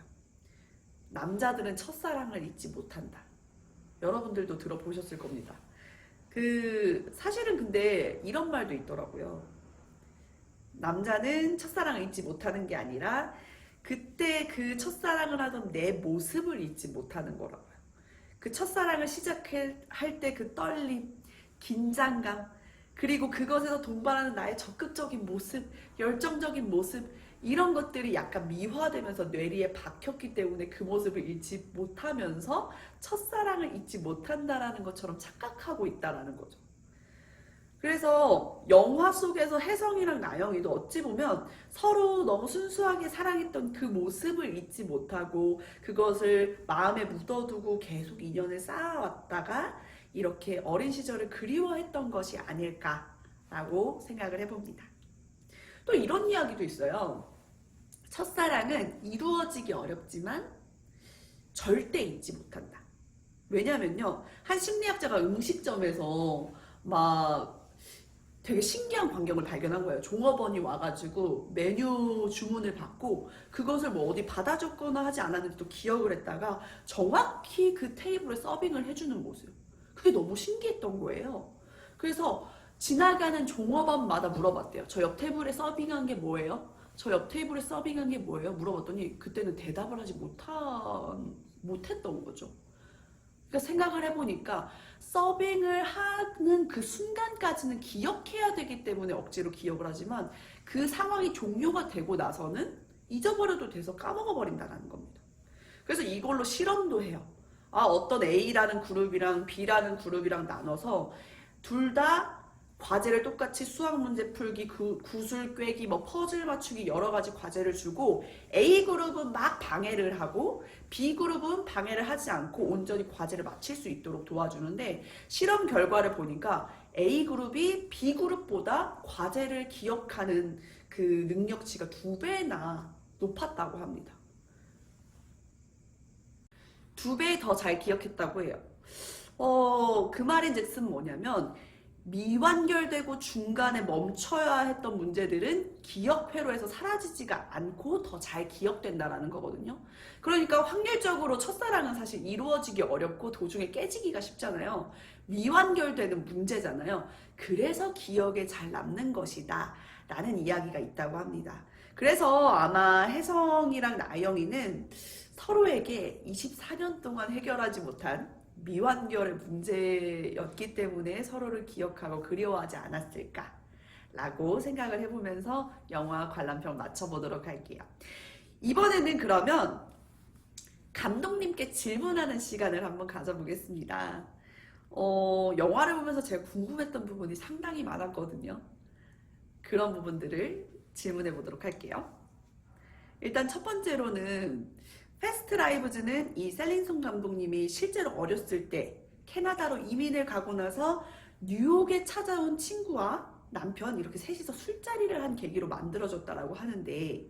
남자들은 첫사랑을 잊지 못한다. 여러분들도 들어보셨을 겁니다. 사실은 근데 이런 말도 있더라고요. 남자는 첫사랑을 잊지 못하는 게 아니라 그때 그 첫사랑을 하던 내 모습을 잊지 못하는 거라고요. 그 첫사랑을 시작할 때 그 떨림, 긴장감, 그리고 그것에서 동반하는 나의 적극적인 모습, 열정적인 모습, 이런 것들이 약간 미화되면서 뇌리에 박혔기 때문에 그 모습을 잊지 못하면서 첫사랑을 잊지 못한다라는 것처럼 착각하고 있다라는 거죠. 그래서 영화 속에서 혜성이랑 나영이도 어찌 보면 서로 너무 순수하게 사랑했던 그 모습을 잊지 못하고 그것을 마음에 묻어두고 계속 인연을 쌓아왔다가 이렇게 어린 시절을 그리워했던 것이 아닐까라고 생각을 해봅니다. 또 이런 이야기도 있어요. 첫사랑은 이루어지기 어렵지만 절대 잊지 못한다. 왜냐면요, 한 심리학자가 음식점에서 막 되게 신기한 광경을 발견한 거예요. 종업원이 와가지고 메뉴 주문을 받고 그것을 뭐 어디 받아줬거나 하지 않았는데도 기억을 했다가 정확히 그 테이블에 서빙을 해주는 모습. 그게 너무 신기했던 거예요. 그래서 지나가는 종업원마다 물어봤대요. 저 옆 테이블에 서빙한 게 뭐예요? 저 옆 테이블에 서빙한 게 뭐예요? 물어봤더니 그때는 대답을 하지 못했던 거죠. 그러니까 생각을 해보니까 서빙을 하는 그 순간까지는 기억해야 되기 때문에 억지로 기억을 하지만 그 상황이 종료가 되고 나서는 잊어버려도 돼서 까먹어버린다는 겁니다. 그래서 이걸로 실험도 해요. 어떤 A라는 그룹이랑 B라는 그룹이랑 나눠서 둘 다 과제를 똑같이 수학 문제 풀기, 구술 꿰기, 뭐 퍼즐 맞추기 여러 가지 과제를 주고 A그룹은 막 방해를 하고 B그룹은 방해를 하지 않고 온전히 과제를 마칠 수 있도록 도와주는데 실험 결과를 보니까 A그룹이 B그룹보다 과제를 기억하는 그 그 능력치가 2배나 높았다고 합니다. 2배 더 잘 기억했다고 해요. 그 말인즉슨 뭐냐면 미완결되고 중간에 멈춰야 했던 문제들은 기억 회로에서 사라지지가 않고 더 잘 기억된다라는 거거든요. 그러니까 확률적으로 첫사랑은 사실 이루어지기 어렵고 도중에 깨지기가 쉽잖아요. 미완결되는 문제잖아요. 그래서 기억에 잘 남는 것이다 라는 이야기가 있다고 합니다. 그래서 아마 혜성이랑 나영이는 서로에게 24년 동안 해결하지 못한 미완결의 문제였기 때문에 서로를 기억하고 그리워하지 않았을까 라고 생각을 해보면서 영화 관람평 맞춰보도록 할게요. 이번에는 그러면 감독님께 질문하는 시간을 한번 가져보겠습니다. 영화를 보면서 제가 궁금했던 부분이 상당히 많았거든요. 그런 부분들을 질문해 보도록 할게요. 일단 첫 번째로는 패스트 라이브즈는 이 셀린송 감독님이 실제로 어렸을 때 캐나다로 이민을 가고 나서 뉴욕에 찾아온 친구와 남편 이렇게 셋이서 술자리를 한 계기로 만들어졌다라고 하는데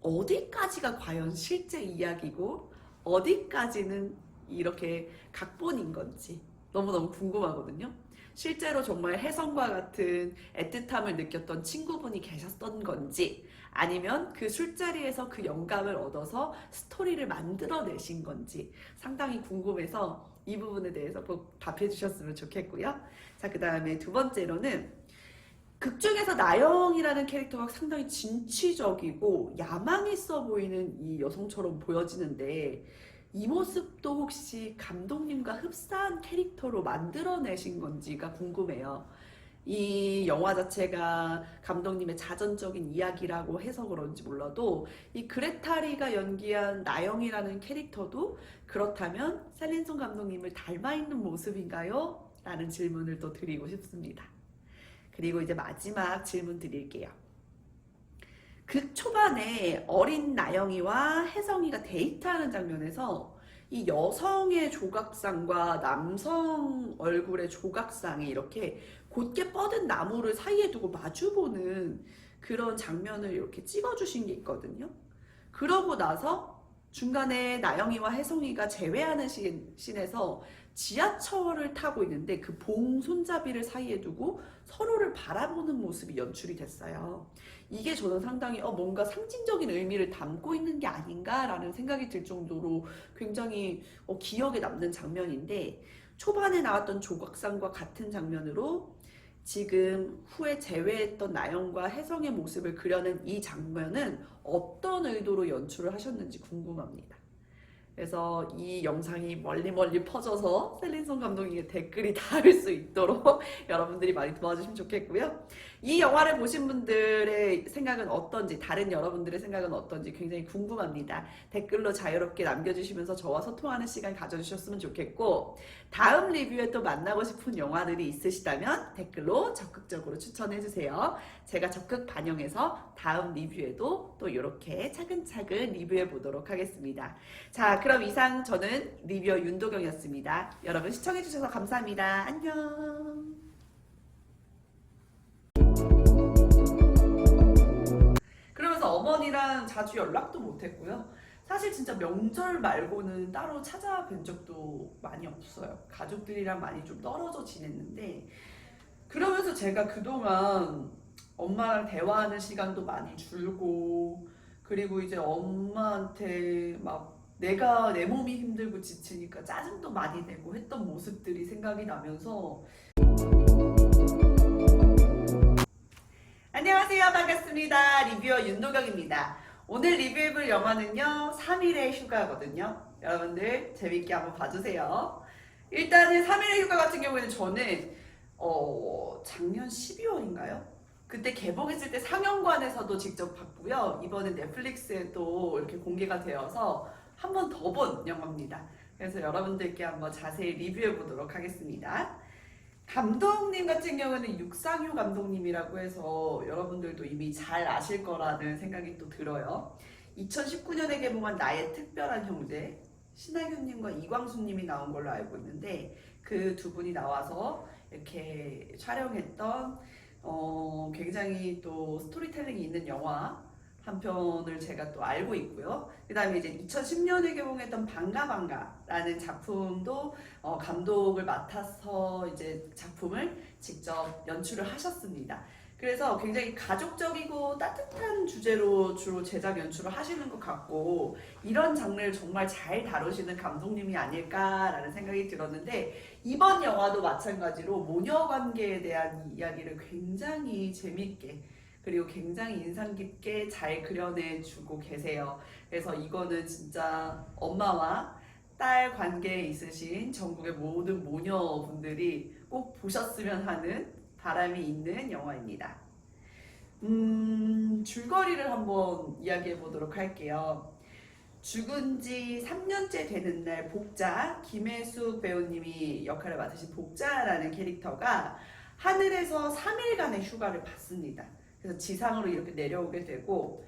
어디까지가 과연 실제 이야기고 어디까지는 이렇게 각본인 건지 너무너무 궁금하거든요. 실제로 정말 혜성과 같은 애틋함을 느꼈던 친구분이 계셨던 건지 아니면 그 술자리에서 그 영감을 얻어서 스토리를 만들어내신 건지 상당히 궁금해서 이 부분에 대해서 꼭 답해 주셨으면 좋겠고요. 자, 그 다음에 두 번째로는 극 중에서 나영이라는 캐릭터가 상당히 진취적이고 야망 있어 보이는 이 여성처럼 보여지는데 이 모습도 혹시 감독님과 흡사한 캐릭터로 만들어내신 건지가 궁금해요. 이 영화 자체가 감독님의 자전적인 이야기라고 해서 그런지 몰라도 이 그레타리가 연기한 나영이라는 캐릭터도 그렇다면 셀린송 감독님을 닮아있는 모습인가요? 라는 질문을 또 드리고 싶습니다. 그리고 이제 마지막 질문 드릴게요. 극 초반에 어린 나영이와 혜성이가 데이트하는 장면에서 이 여성의 조각상과 남성 얼굴의 조각상이 이렇게 곧게 뻗은 나무를 사이에 두고 마주보는 그런 장면을 이렇게 찍어주신 게 있거든요. 그러고 나서 중간에 나영이와 혜성이가 재회하는 씬에서 지하철을 타고 있는데 그 봉 손잡이를 사이에 두고 서로를 바라보는 모습이 연출이 됐어요. 이게 저는 상당히 뭔가 상징적인 의미를 담고 있는 게 아닌가라는 생각이 들 정도로 굉장히 기억에 남는 장면인데 초반에 나왔던 조각상과 같은 장면으로 지금 후에 재회했던 나영과 혜성의 모습을 그려낸 이 장면은 어떤 의도로 연출을 하셨는지 궁금합니다. 그래서 이 영상이 멀리 퍼져서 셀린송 감독님의 댓글이 닿을 수 있도록 여러분들이 많이 도와주시면 좋겠고요. 이 영화를 보신 분들의 생각은 어떤지, 다른 여러분들의 생각은 어떤지 굉장히 궁금합니다. 댓글로 자유롭게 남겨주시면서 저와 소통하는 시간 가져주셨으면 좋겠고 다음 리뷰에 또 만나고 싶은 영화들이 있으시다면 댓글로 적극적으로 추천해주세요. 제가 적극 반영해서 다음 리뷰에도 또 이렇게 차근차근 리뷰해 보도록 하겠습니다. 자, 그럼 이상 저는 리뷰어 윤도경이었습니다. 여러분 시청해주셔서 감사합니다. 안녕. 그러면서 어머니랑 자주 연락도 못했고요. 사실 진짜 명절 말고는 따로 찾아뵌 적도 많이 없어요. 가족들이랑 많이 좀 떨어져 지냈는데 그러면서 제가 그동안 엄마랑 대화하는 시간도 많이 줄고 그리고 이제 엄마한테 막 내가 내 몸이 힘들고 지치니까 짜증도 많이 내고 했던 모습들이 생각이 나면서 안녕하세요. 반갑습니다. 리뷰어 윤도경입니다. 오늘 리뷰해볼 영화는요 3일의 휴가거든요. 여러분들 재밌게 한번 봐주세요. 일단은 3일의 휴가 같은 경우에는 저는 작년 12월인가요? 그때 개봉했을 때 상영관에서도 직접 봤고요. 이번에 넷플릭스에 또 이렇게 공개가 되어서 한 번 더 본 영화입니다. 그래서 여러분들께 한번 자세히 리뷰해 보도록 하겠습니다. 감독님 같은 경우는 육상효 감독님이라고 해서 여러분들도 이미 잘 아실 거라는 생각이 또 들어요. 2019년에 개봉한 나의 특별한 형제, 신하균님과 이광수님이 나온 걸로 알고 있는데 그 두 분이 나와서 이렇게 촬영했던 굉장히 또 스토리텔링이 있는 영화 한 편을 제가 또 알고 있고요. 그 다음에 이제 2010년에 개봉했던 방가방가라는 작품도 감독을 맡아서 이제 작품을 직접 연출을 하셨습니다. 그래서 굉장히 가족적이고 따뜻한 주제로 주로 제작 연출을 하시는 것 같고, 이런 장르를 정말 잘 다루시는 감독님이 아닐까라는 생각이 들었는데, 이번 영화도 마찬가지로 모녀 관계에 대한 이야기를 굉장히 재밌게 그리고 굉장히 인상 깊게 잘 그려내주고 계세요. 그래서 이거는 진짜 엄마와 딸 관계에 있으신 전국의 모든 모녀분들이 꼭 보셨으면 하는 바람이 있는 영화입니다. 줄거리를 한번 이야기해 보도록 할게요. 죽은 지 3년째 되는 날 복자, 김혜숙 배우님이 역할을 맡으신 복자라는 캐릭터가 하늘에서 3일간의 휴가를 받습니다. 그래서 지상으로 이렇게 내려오게 되고,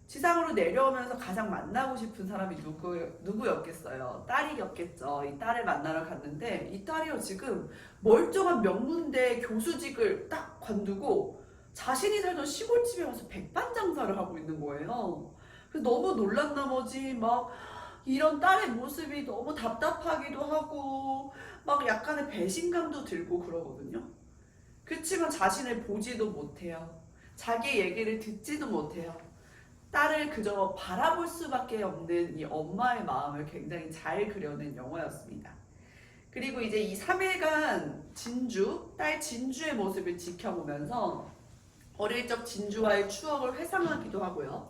지상으로 내려오면서 가장 만나고 싶은 사람이 누구였겠어요? 딸이었겠죠. 이 딸을 만나러 갔는데, 이 딸이요 지금 멀쩡한 명문대 교수직을 딱 관두고 자신이 살던 시골집에 와서 백반장사를 하고 있는 거예요. 그래서 너무 놀란 나머지 막 이런 딸의 모습이 너무 답답하기도 하고 막 약간의 배신감도 들고 그러거든요. 그렇지만 자신을 보지도 못해요. 자기 얘기를 듣지도 못해요. 딸을 그저 바라볼 수밖에 없는 이 엄마의 마음을 굉장히 잘 그려낸 영화였습니다. 그리고 이제 이 3일간 딸 진주의 모습을 지켜보면서 어릴 적 진주와의 추억을 회상하기도 하고요.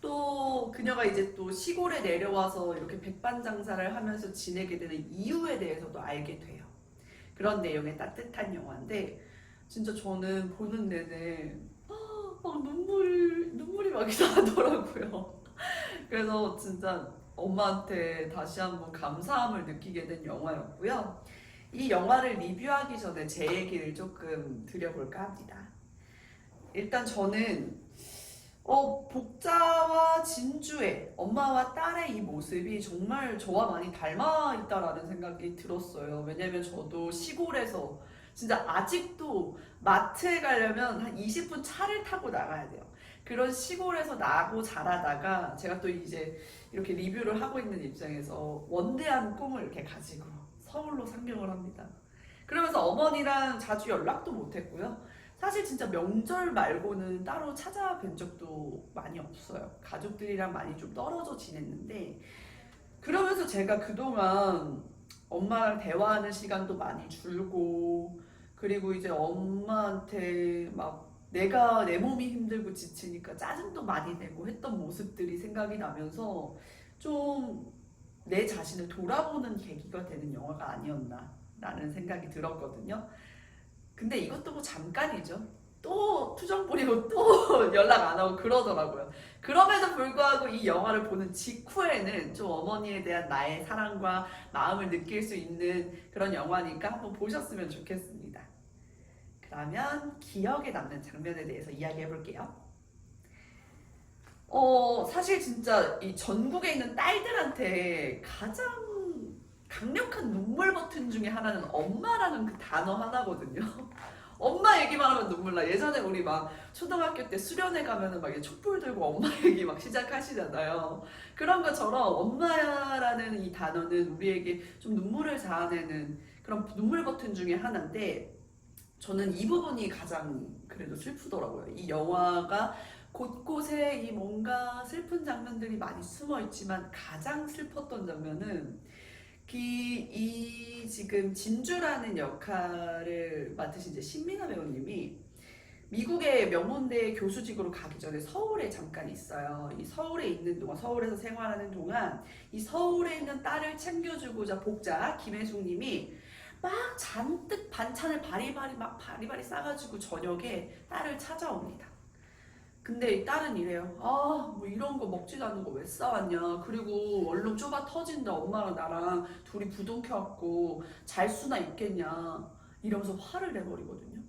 또 그녀가 이제 또 시골에 내려와서 이렇게 백반장사를 하면서 지내게 되는 이유에 대해서도 알게 돼요. 그런 내용의 따뜻한 영화인데, 진짜 저는 보는 내내 막 눈물이 막 나더라고요. 그래서 진짜 엄마한테 다시 한번 감사함을 느끼게 된 영화였고요. 이 영화를 리뷰하기 전에 제 얘기를 조금 드려볼까 합니다. 일단 저는 복자와 진주의 엄마와 딸의 이 모습이 정말 저와 많이 닮아 있다라는 생각이 들었어요. 왜냐면 저도 시골에서 진짜 아직도 마트에 가려면 한 20분 차를 타고 나가야 돼요. 그런 시골에서 나고 자라다가 제가 또 이제 이렇게 리뷰를 하고 있는 입장에서 원대한 꿈을 이렇게 가지고 서울로 상경을 합니다. 그러면서 어머니랑 자주 연락도 못했고요. 사실 진짜 명절 말고는 따로 찾아뵌 적도 많이 없어요. 가족들이랑 많이 좀 떨어져 지냈는데, 그러면서 제가 그동안 엄마랑 대화하는 시간도 많이 줄고, 그리고 이제 엄마한테 막 내가 내 몸이 힘들고 지치니까 짜증도 많이 내고 했던 모습들이 생각이 나면서 좀 내 자신을 돌아보는 계기가 되는 영화가 아니었나 라는 생각이 들었거든요. 근데 이것도 뭐 잠깐이죠. 또 투정 부리고 또 연락 안 하고 그러더라고요. 그럼에도 불구하고 이 영화를 보는 직후에는 좀 어머니에 대한 나의 사랑과 마음을 느낄 수 있는 그런 영화니까 한번 보셨으면 좋겠습니다. 그러면 기억에 남는 장면에 대해서 이야기해 볼게요. 사실 진짜 이 전국에 있는 딸들한테 가장 강력한 눈물 버튼 중에 하나는 엄마라는 그 단어 하나거든요. 엄마 얘기만 하면 눈물 나. 예전에 우리 막 초등학교 때 수련회 가면은 막 촛불 들고 엄마 얘기 막 시작하시잖아요. 그런 것처럼 엄마라는 이 단어는 우리에게 좀 눈물을 자아내는 그런 눈물 버튼 중에 하나인데, 저는 이 부분이 가장 그래도 슬프더라고요. 이 영화가 곳곳에 이 뭔가 슬픈 장면들이 많이 숨어 있지만 가장 슬펐던 장면은 이 지금 진주라는 역할을 맡으신 이제 신민아 배우님이 미국의 명문대 교수직으로 가기 전에 서울에 잠깐 있어요. 이 서울에 있는 동안, 서울에서 생활하는 동안 이 서울에 있는 딸을 챙겨주고자 복자 김혜숙님이 막 잔뜩 반찬을 바리바리 싸가지고 저녁에 딸을 찾아옵니다. 근데 이 딸은 이래요. 뭐 이런 거 먹지도 않는 거 왜 싸왔냐. 그리고 얼른 좁아 터진다. 엄마랑 나랑 둘이 부둥켜갖고 잘 수나 있겠냐. 이러면서 화를 내버리거든요.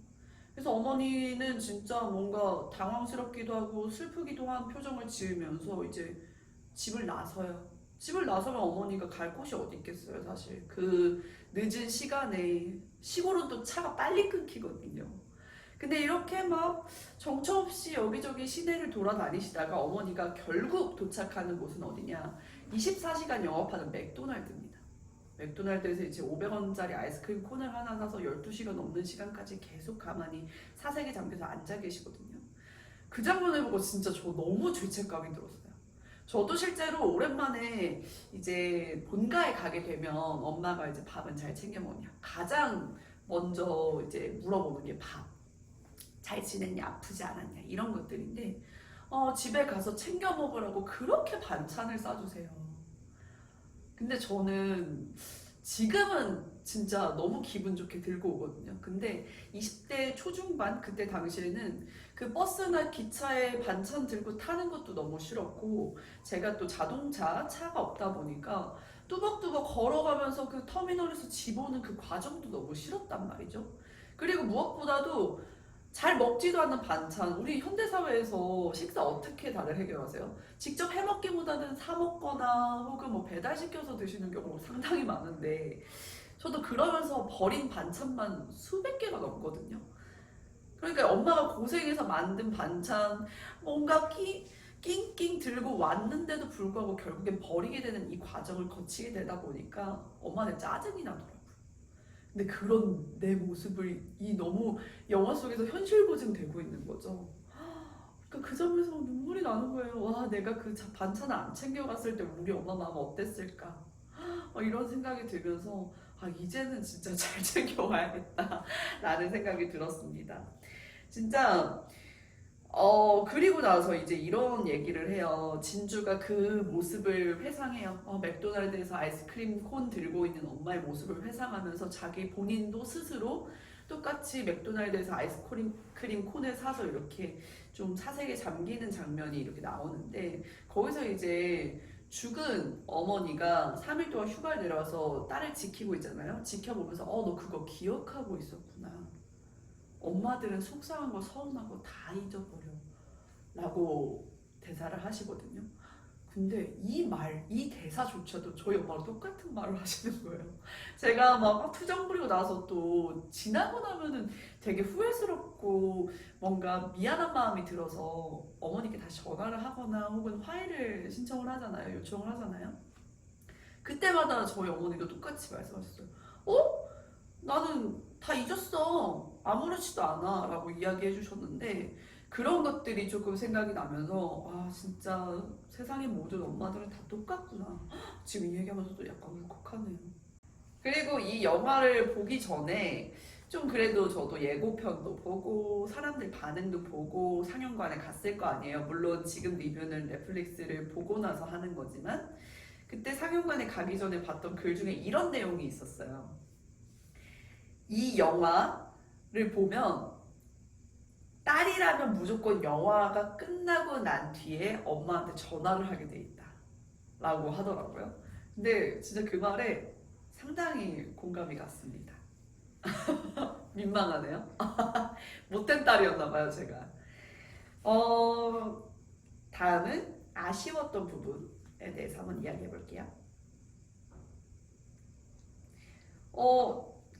그래서 어머니는 진짜 뭔가 당황스럽기도 하고 슬프기도 한 표정을 지으면서 이제 집을 나서요. 집을 나서면 어머니가 갈 곳이 어디 있겠어요, 사실. 그 늦은 시간에 시골은 또 차가 빨리 끊기거든요. 근데 이렇게 막 정처 없이 여기저기 시내를 돌아다니시다가 어머니가 결국 도착하는 곳은 어디냐? 24시간 영업하는 맥도날드입니다. 맥도날드에서 이제 500원짜리 아이스크림 콘을 하나 사서 12시간 넘는 시간까지 계속 가만히 사색에 잠겨서 앉아 계시거든요. 그 장면을 보고 진짜 저 너무 죄책감이 들었어요. 저도 실제로 오랜만에 이제 본가에 가게 되면 엄마가 이제 밥은 잘 챙겨 먹냐. 가장 먼저 이제 물어보는 게 밥. 잘 지냈냐, 아프지 않았냐, 이런 것들인데, 집에 가서 챙겨 먹으라고 그렇게 반찬을 싸주세요. 근데 저는 지금은 진짜 너무 기분 좋게 들고 오거든요. 근데 20대 초중반 그때 당시에는 그 버스나 기차에 반찬 들고 타는 것도 너무 싫었고, 제가 또 차가 없다 보니까 뚜벅뚜벅 걸어가면서 그 터미널에서 집 오는 그 과정도 너무 싫었단 말이죠. 그리고 무엇보다도 잘 먹지도 않는 반찬, 우리 현대사회에서 식사 어떻게 다들 해결하세요? 직접 해먹기보다는 사 먹거나 혹은 뭐 배달시켜서 드시는 경우 상당히 많은데, 저도 그러면서 버린 반찬만 수백 개가 넘거든요. 그러니까 엄마가 고생해서 만든 반찬 뭔가 낑낑 들고 왔는데도 불구하고 결국엔 버리게 되는 이 과정을 거치게 되다 보니까 엄마는 짜증이 나더라고요. 근데 그런 내 모습을 이 너무 영화 속에서 현실 고증되고 있는 거죠. 그러니까 그 점에서 눈물이 나는 거예요. 와, 내가 그 반찬을 안 챙겨갔을 때 우리 엄마 마음 어땠을까? 이런 생각이 들면서 이제는 진짜 잘 챙겨와야겠다 라는 생각이 들었습니다. 진짜 그리고 나서 이제 이런 얘기를 해요. 진주가 그 모습을 회상해요. 맥도날드에서 아이스크림 콘 들고 있는 엄마의 모습을 회상하면서 자기 본인도 스스로 똑같이 맥도날드에서 아이스크림 콘을 사서 이렇게 좀 사색에 잠기는 장면이 이렇게 나오는데, 거기서 이제 죽은 어머니가 3일 동안 휴가를 내려와서 딸을 지키고 있잖아요. 지켜보면서 너 그거 기억하고 있었구나. 엄마들은 속상한 거 서운하고 다 잊어버려 라고 대사를 하시거든요. 근데 이 대사조차도 저희 엄마랑 똑같은 말을 하시는 거예요. 제가 막 투정 부리고 나서 또 지나고 나면은 되게 후회스럽고 뭔가 미안한 마음이 들어서 어머니께 다시 전화를 하거나 혹은 화해를 신청을 하잖아요. 요청을 하잖아요. 그때마다 저희 어머니가 똑같이 말씀하셨어요. 나는 다 잊었어. 아무렇지도 않아. 라고 이야기해 주셨는데, 그런 것들이 조금 생각이 나면서 진짜 세상의 모든 엄마들은 다 똑같구나. 지금 이 얘기하면서도 약간 울컥하네요. 그리고 이 영화를 보기 전에 좀 그래도 저도 예고편도 보고 사람들 반응도 보고 상영관에 갔을 거 아니에요. 물론 지금 리뷰는 넷플릭스를 보고 나서 하는 거지만, 그때 상영관에 가기 전에 봤던 글 중에 이런 내용이 있었어요. 이 영화를 보면 딸이라면 무조건 영화가 끝나고 난 뒤에 엄마한테 전화를 하게 돼 있다 라고 하더라고요. 근데 진짜 그 말에 상당히 공감이 갔습니다. 민망하네요. 못된 딸이었나봐요, 제가. 다음은 아쉬웠던 부분에 대해서 한번 이야기해 볼게요.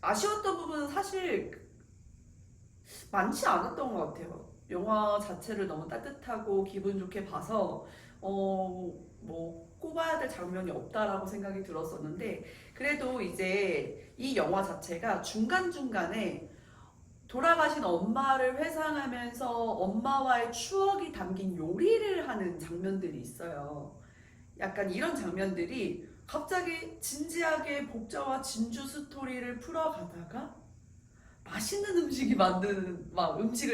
아쉬웠던 부분은 사실 많지 않았던 것 같아요. 영화 자체를 너무 따뜻하고 기분 좋게 봐서 뭐 꼽아야 될 장면이 없다라고 생각이 들었었는데, 그래도 이제 이 영화 자체가 중간중간에 돌아가신 엄마를 회상하면서 엄마와의 추억이 담긴 요리를 하는 장면들이 있어요. 약간 이런 장면들이 갑자기 진지하게 복자와 진주 스토리를 풀어가다가 맛있는 음식을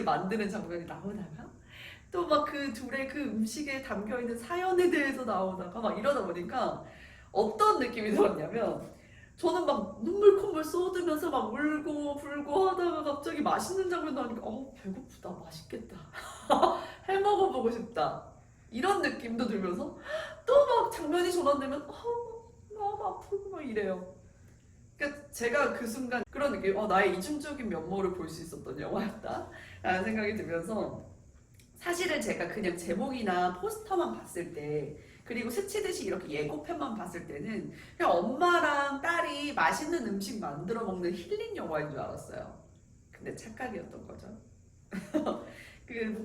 만드는 장면이 나오다가 또 막 그 둘의 그 음식에 담겨 있는 사연에 대해서 나오다가 막 이러다 보니까 어떤 느낌이 들었냐면, 저는 막 눈물 콧물 쏟으면서 막 울고 불고 하다가 갑자기 맛있는 장면 나오니까 배고프다, 맛있겠다, 해 먹어보고 싶다, 이런 느낌도 들면서 또 막 장면이 전환되면 마음 아프고 막 이래요. 그러니까 제가 그 순간 그런 느낌, 나의 이중적인 면모를 볼 수 있었던 영화였다 라는 생각이 들면서, 사실은 제가 그냥 제목이나 포스터만 봤을 때, 그리고 스치듯이 이렇게 예고편만 봤을 때는 그냥 엄마랑 딸이 맛있는 음식 만들어 먹는 힐링 영화인 줄 알았어요. 근데 착각이었던 거죠.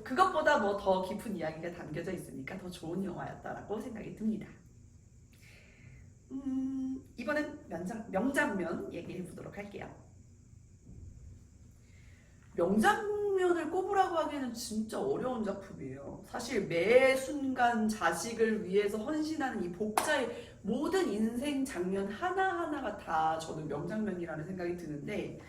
그것보다 뭐 더 깊은 이야기가 담겨져 있으니까 더 좋은 영화였다라고 생각이 듭니다. 이번엔 명장면 얘기해 보도록 할게요. 명장면을 꼽으라고 하기에는 진짜 어려운 작품이에요. 사실 매 순간 자식을 위해서 헌신하는 이 복자의 모든 인생 장면 하나하나가 다 저는 명장면이라는 생각이 드는데,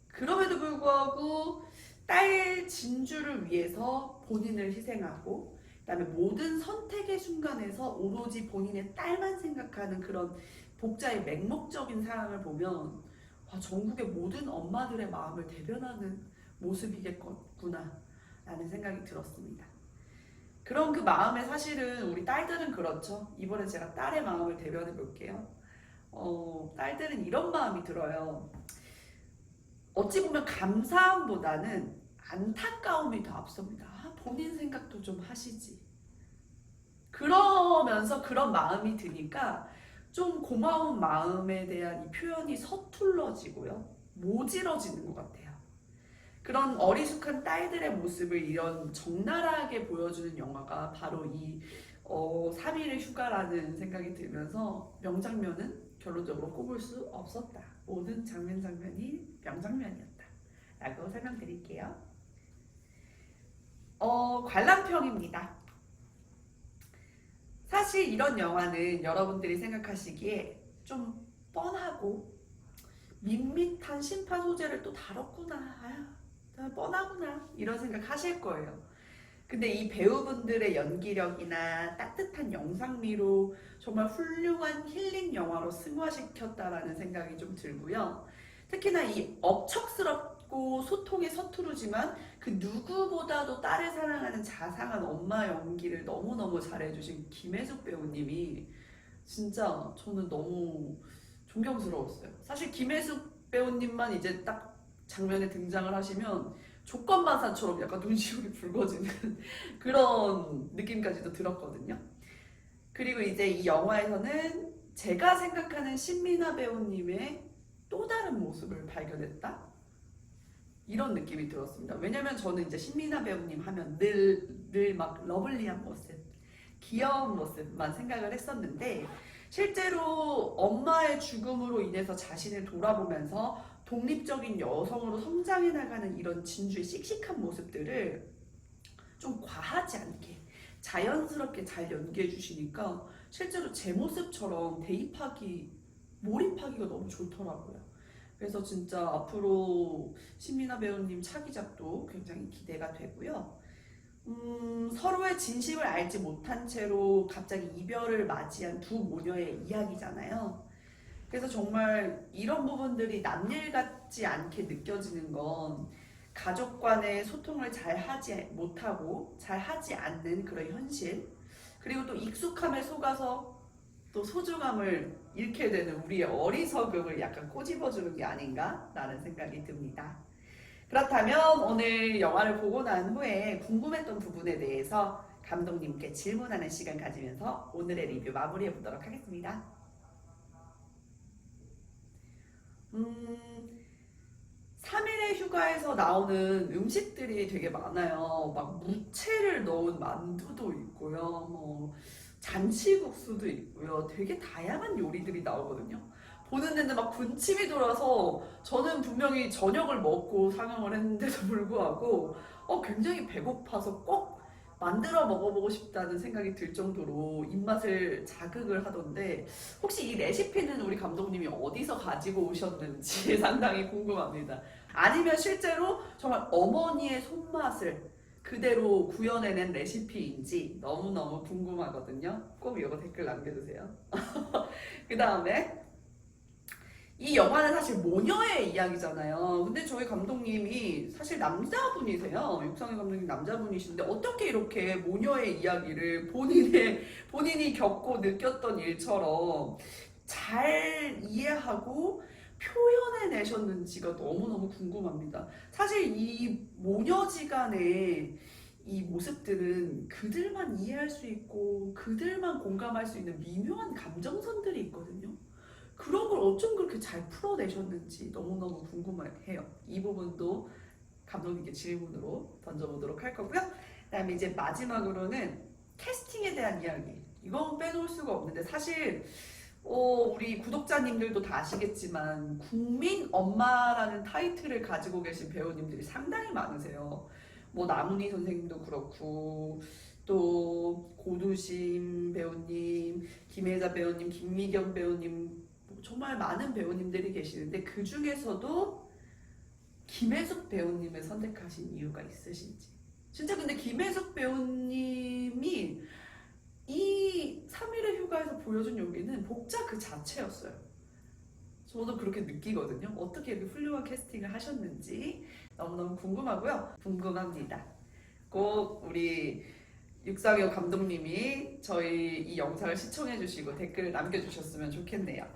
그럼에도 불구하고 딸 진주를 위해서 본인을 희생하고, 그다음에 모든 선택의 순간에서 오로지 본인의 딸만 생각하는 그런 복자의 맹목적인 사랑을 보면, 와, 전국의 모든 엄마들의 마음을 대변하는 모습이겠구나 라는 생각이 들었습니다. 그런 그 마음에 사실은 우리 딸들은 그렇죠. 이번에 제가 딸의 마음을 대변해 볼게요. 딸들은 이런 마음이 들어요. 어찌 보면 감사함보다는 안타까움이 더 앞섭니다. 본인 생각도 좀 하시지. 그러면서 그런 마음이 드니까 좀 고마운 마음에 대한 이 표현이 서툴러지고요. 모질어지는 것 같아요. 그런 어리숙한 딸들의 모습을 이런 적나라하게 보여주는 영화가 바로 이 3일의 휴가라는 생각이 들면서 명장면은 결론적으로 꼽을 수 없었다. 모든 장면이 명장면이었다 라고 설명드릴게요. 관람평입니다. 사실 이런 영화는 여러분들이 생각하시기에 좀 뻔하고 밋밋한 심판 소재를 또 다뤘구나, 아유, 뻔하구나 이런 생각 하실 거예요. 근데 이 배우분들의 연기력이나 따뜻한 영상미로 정말 훌륭한 힐링 영화로 승화시켰다라는 생각이 좀 들고요. 특히나 이 억척스럽고 소통에 서투르지만 그 누구보다도 딸을 사랑하는 자상한 엄마 연기를 너무너무 잘해주신 김혜숙 배우님이 진짜 저는 너무 존경스러웠어요. 사실 김혜숙 배우님만 이제 딱 장면에 등장을 하시면 조건반사처럼 약간 눈시울이 붉어지는 그런 느낌까지도 들었거든요. 그리고 이제 이 영화에서는 제가 생각하는 신민아 배우님의 또 다른 모습을 발견했다? 이런 느낌이 들었습니다. 왜냐면 저는 이제 신민아 배우님 하면 늘 막 러블리한 모습, 귀여운 모습만 생각을 했었는데, 실제로 엄마의 죽음으로 인해서 자신을 돌아보면서 독립적인 여성으로 성장해 나가는 이런 진주의 씩씩한 모습들을 좀 과하지 않게 자연스럽게 잘 연기해 주시니까 실제로 제 모습처럼 몰입하기가 너무 좋더라고요. 그래서 진짜 앞으로 신민아 배우님 차기작도 굉장히 기대가 되고요. 서로의 진심을 알지 못한 채로 갑자기 이별을 맞이한 두 모녀의 이야기잖아요. 그래서 정말 이런 부분들이 남일 같지 않게 느껴지는 건 가족 간의 소통을 잘 하지 못하고 잘 하지 않는 그런 현실, 그리고 또 익숙함에 속아서 또 소중함을 잃게 되는 우리의 어리석음을 약간 꼬집어주는 게 아닌가라는 생각이 듭니다. 그렇다면 오늘 영화를 보고 난 후에 궁금했던 부분에 대해서 감독님께 질문하는 시간 가지면서 오늘의 리뷰 마무리해 보도록 하겠습니다. 3일의 휴가에서 나오는 음식들이 되게 많아요. 막 무채를 넣은 만두도 있고요. 뭐 잔치국수도 있고요. 되게 다양한 요리들이 나오거든요. 보는 데는 막 군침이 돌아서 저는 분명히 저녁을 먹고 상영을 했는데도 불구하고 굉장히 배고파서 꼭 만들어 먹어보고 싶다는 생각이 들 정도로 입맛을 자극을 하던데, 혹시 이 레시피는 우리 감독님이 어디서 가지고 오셨는지 상당히 궁금합니다. 아니면 실제로 정말 어머니의 손맛을 그대로 구현해낸 레시피인지 너무너무 궁금하거든요. 꼭 이거 댓글 남겨주세요. 그 다음에 이 영화는 사실 모녀의 이야기잖아요. 근데 저희 감독님이 사실 남자분이세요. 육성희 감독님 남자분이신데 어떻게 이렇게 모녀의 이야기를 본인이 겪고 느꼈던 일처럼 잘 이해하고 표현해내셨는지가 너무너무 궁금합니다. 사실 이 모녀지간의 이 모습들은 그들만 이해할 수 있고 그들만 공감할 수 있는 미묘한 감정선들이 있거든요. 그런 걸 어쩜 그렇게 잘 풀어내셨는지 너무너무 궁금해요. 이 부분도 감독님께 질문으로 던져보도록 할 거고요. 그다음에 이제 마지막으로는 캐스팅에 대한 이야기. 이건 빼놓을 수가 없는데 사실 우리 구독자님들도 다 아시겠지만 국민 엄마라는 타이틀을 가지고 계신 배우님들이 상당히 많으세요. 뭐 나문희 선생님도 그렇고 또 고두심 배우님, 김혜자 배우님, 김미경 배우님 뭐 정말 많은 배우님들이 계시는데 그 중에서도 김혜숙 배우님을 선택하신 이유가 있으신지. 진짜 근데 김혜숙 배우님이 이 3일의 휴가에서 보여준 연기는 복자 그 자체였어요. 저도 그렇게 느끼거든요. 어떻게 이렇게 훌륭한 캐스팅을 하셨는지 너무너무 궁금하고요. 궁금합니다. 꼭 우리 육상혁 감독님이 저희 이 영상을 시청해주시고 댓글을 남겨주셨으면 좋겠네요.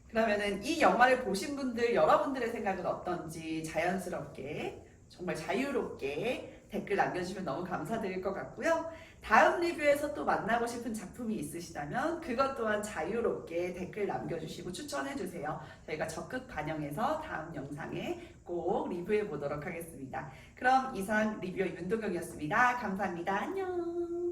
그러면은 이 영화를 보신 분들, 여러분들의 생각은 어떤지 자연스럽게, 정말 자유롭게 댓글 남겨주시면 너무 감사드릴 것 같고요. 다음 리뷰에서 또 만나고 싶은 작품이 있으시다면 그것 또한 자유롭게 댓글 남겨주시고 추천해주세요. 저희가 적극 반영해서 다음 영상에 꼭 리뷰해 보도록 하겠습니다. 그럼 이상 리뷰어 윤도경이었습니다. 감사합니다. 안녕.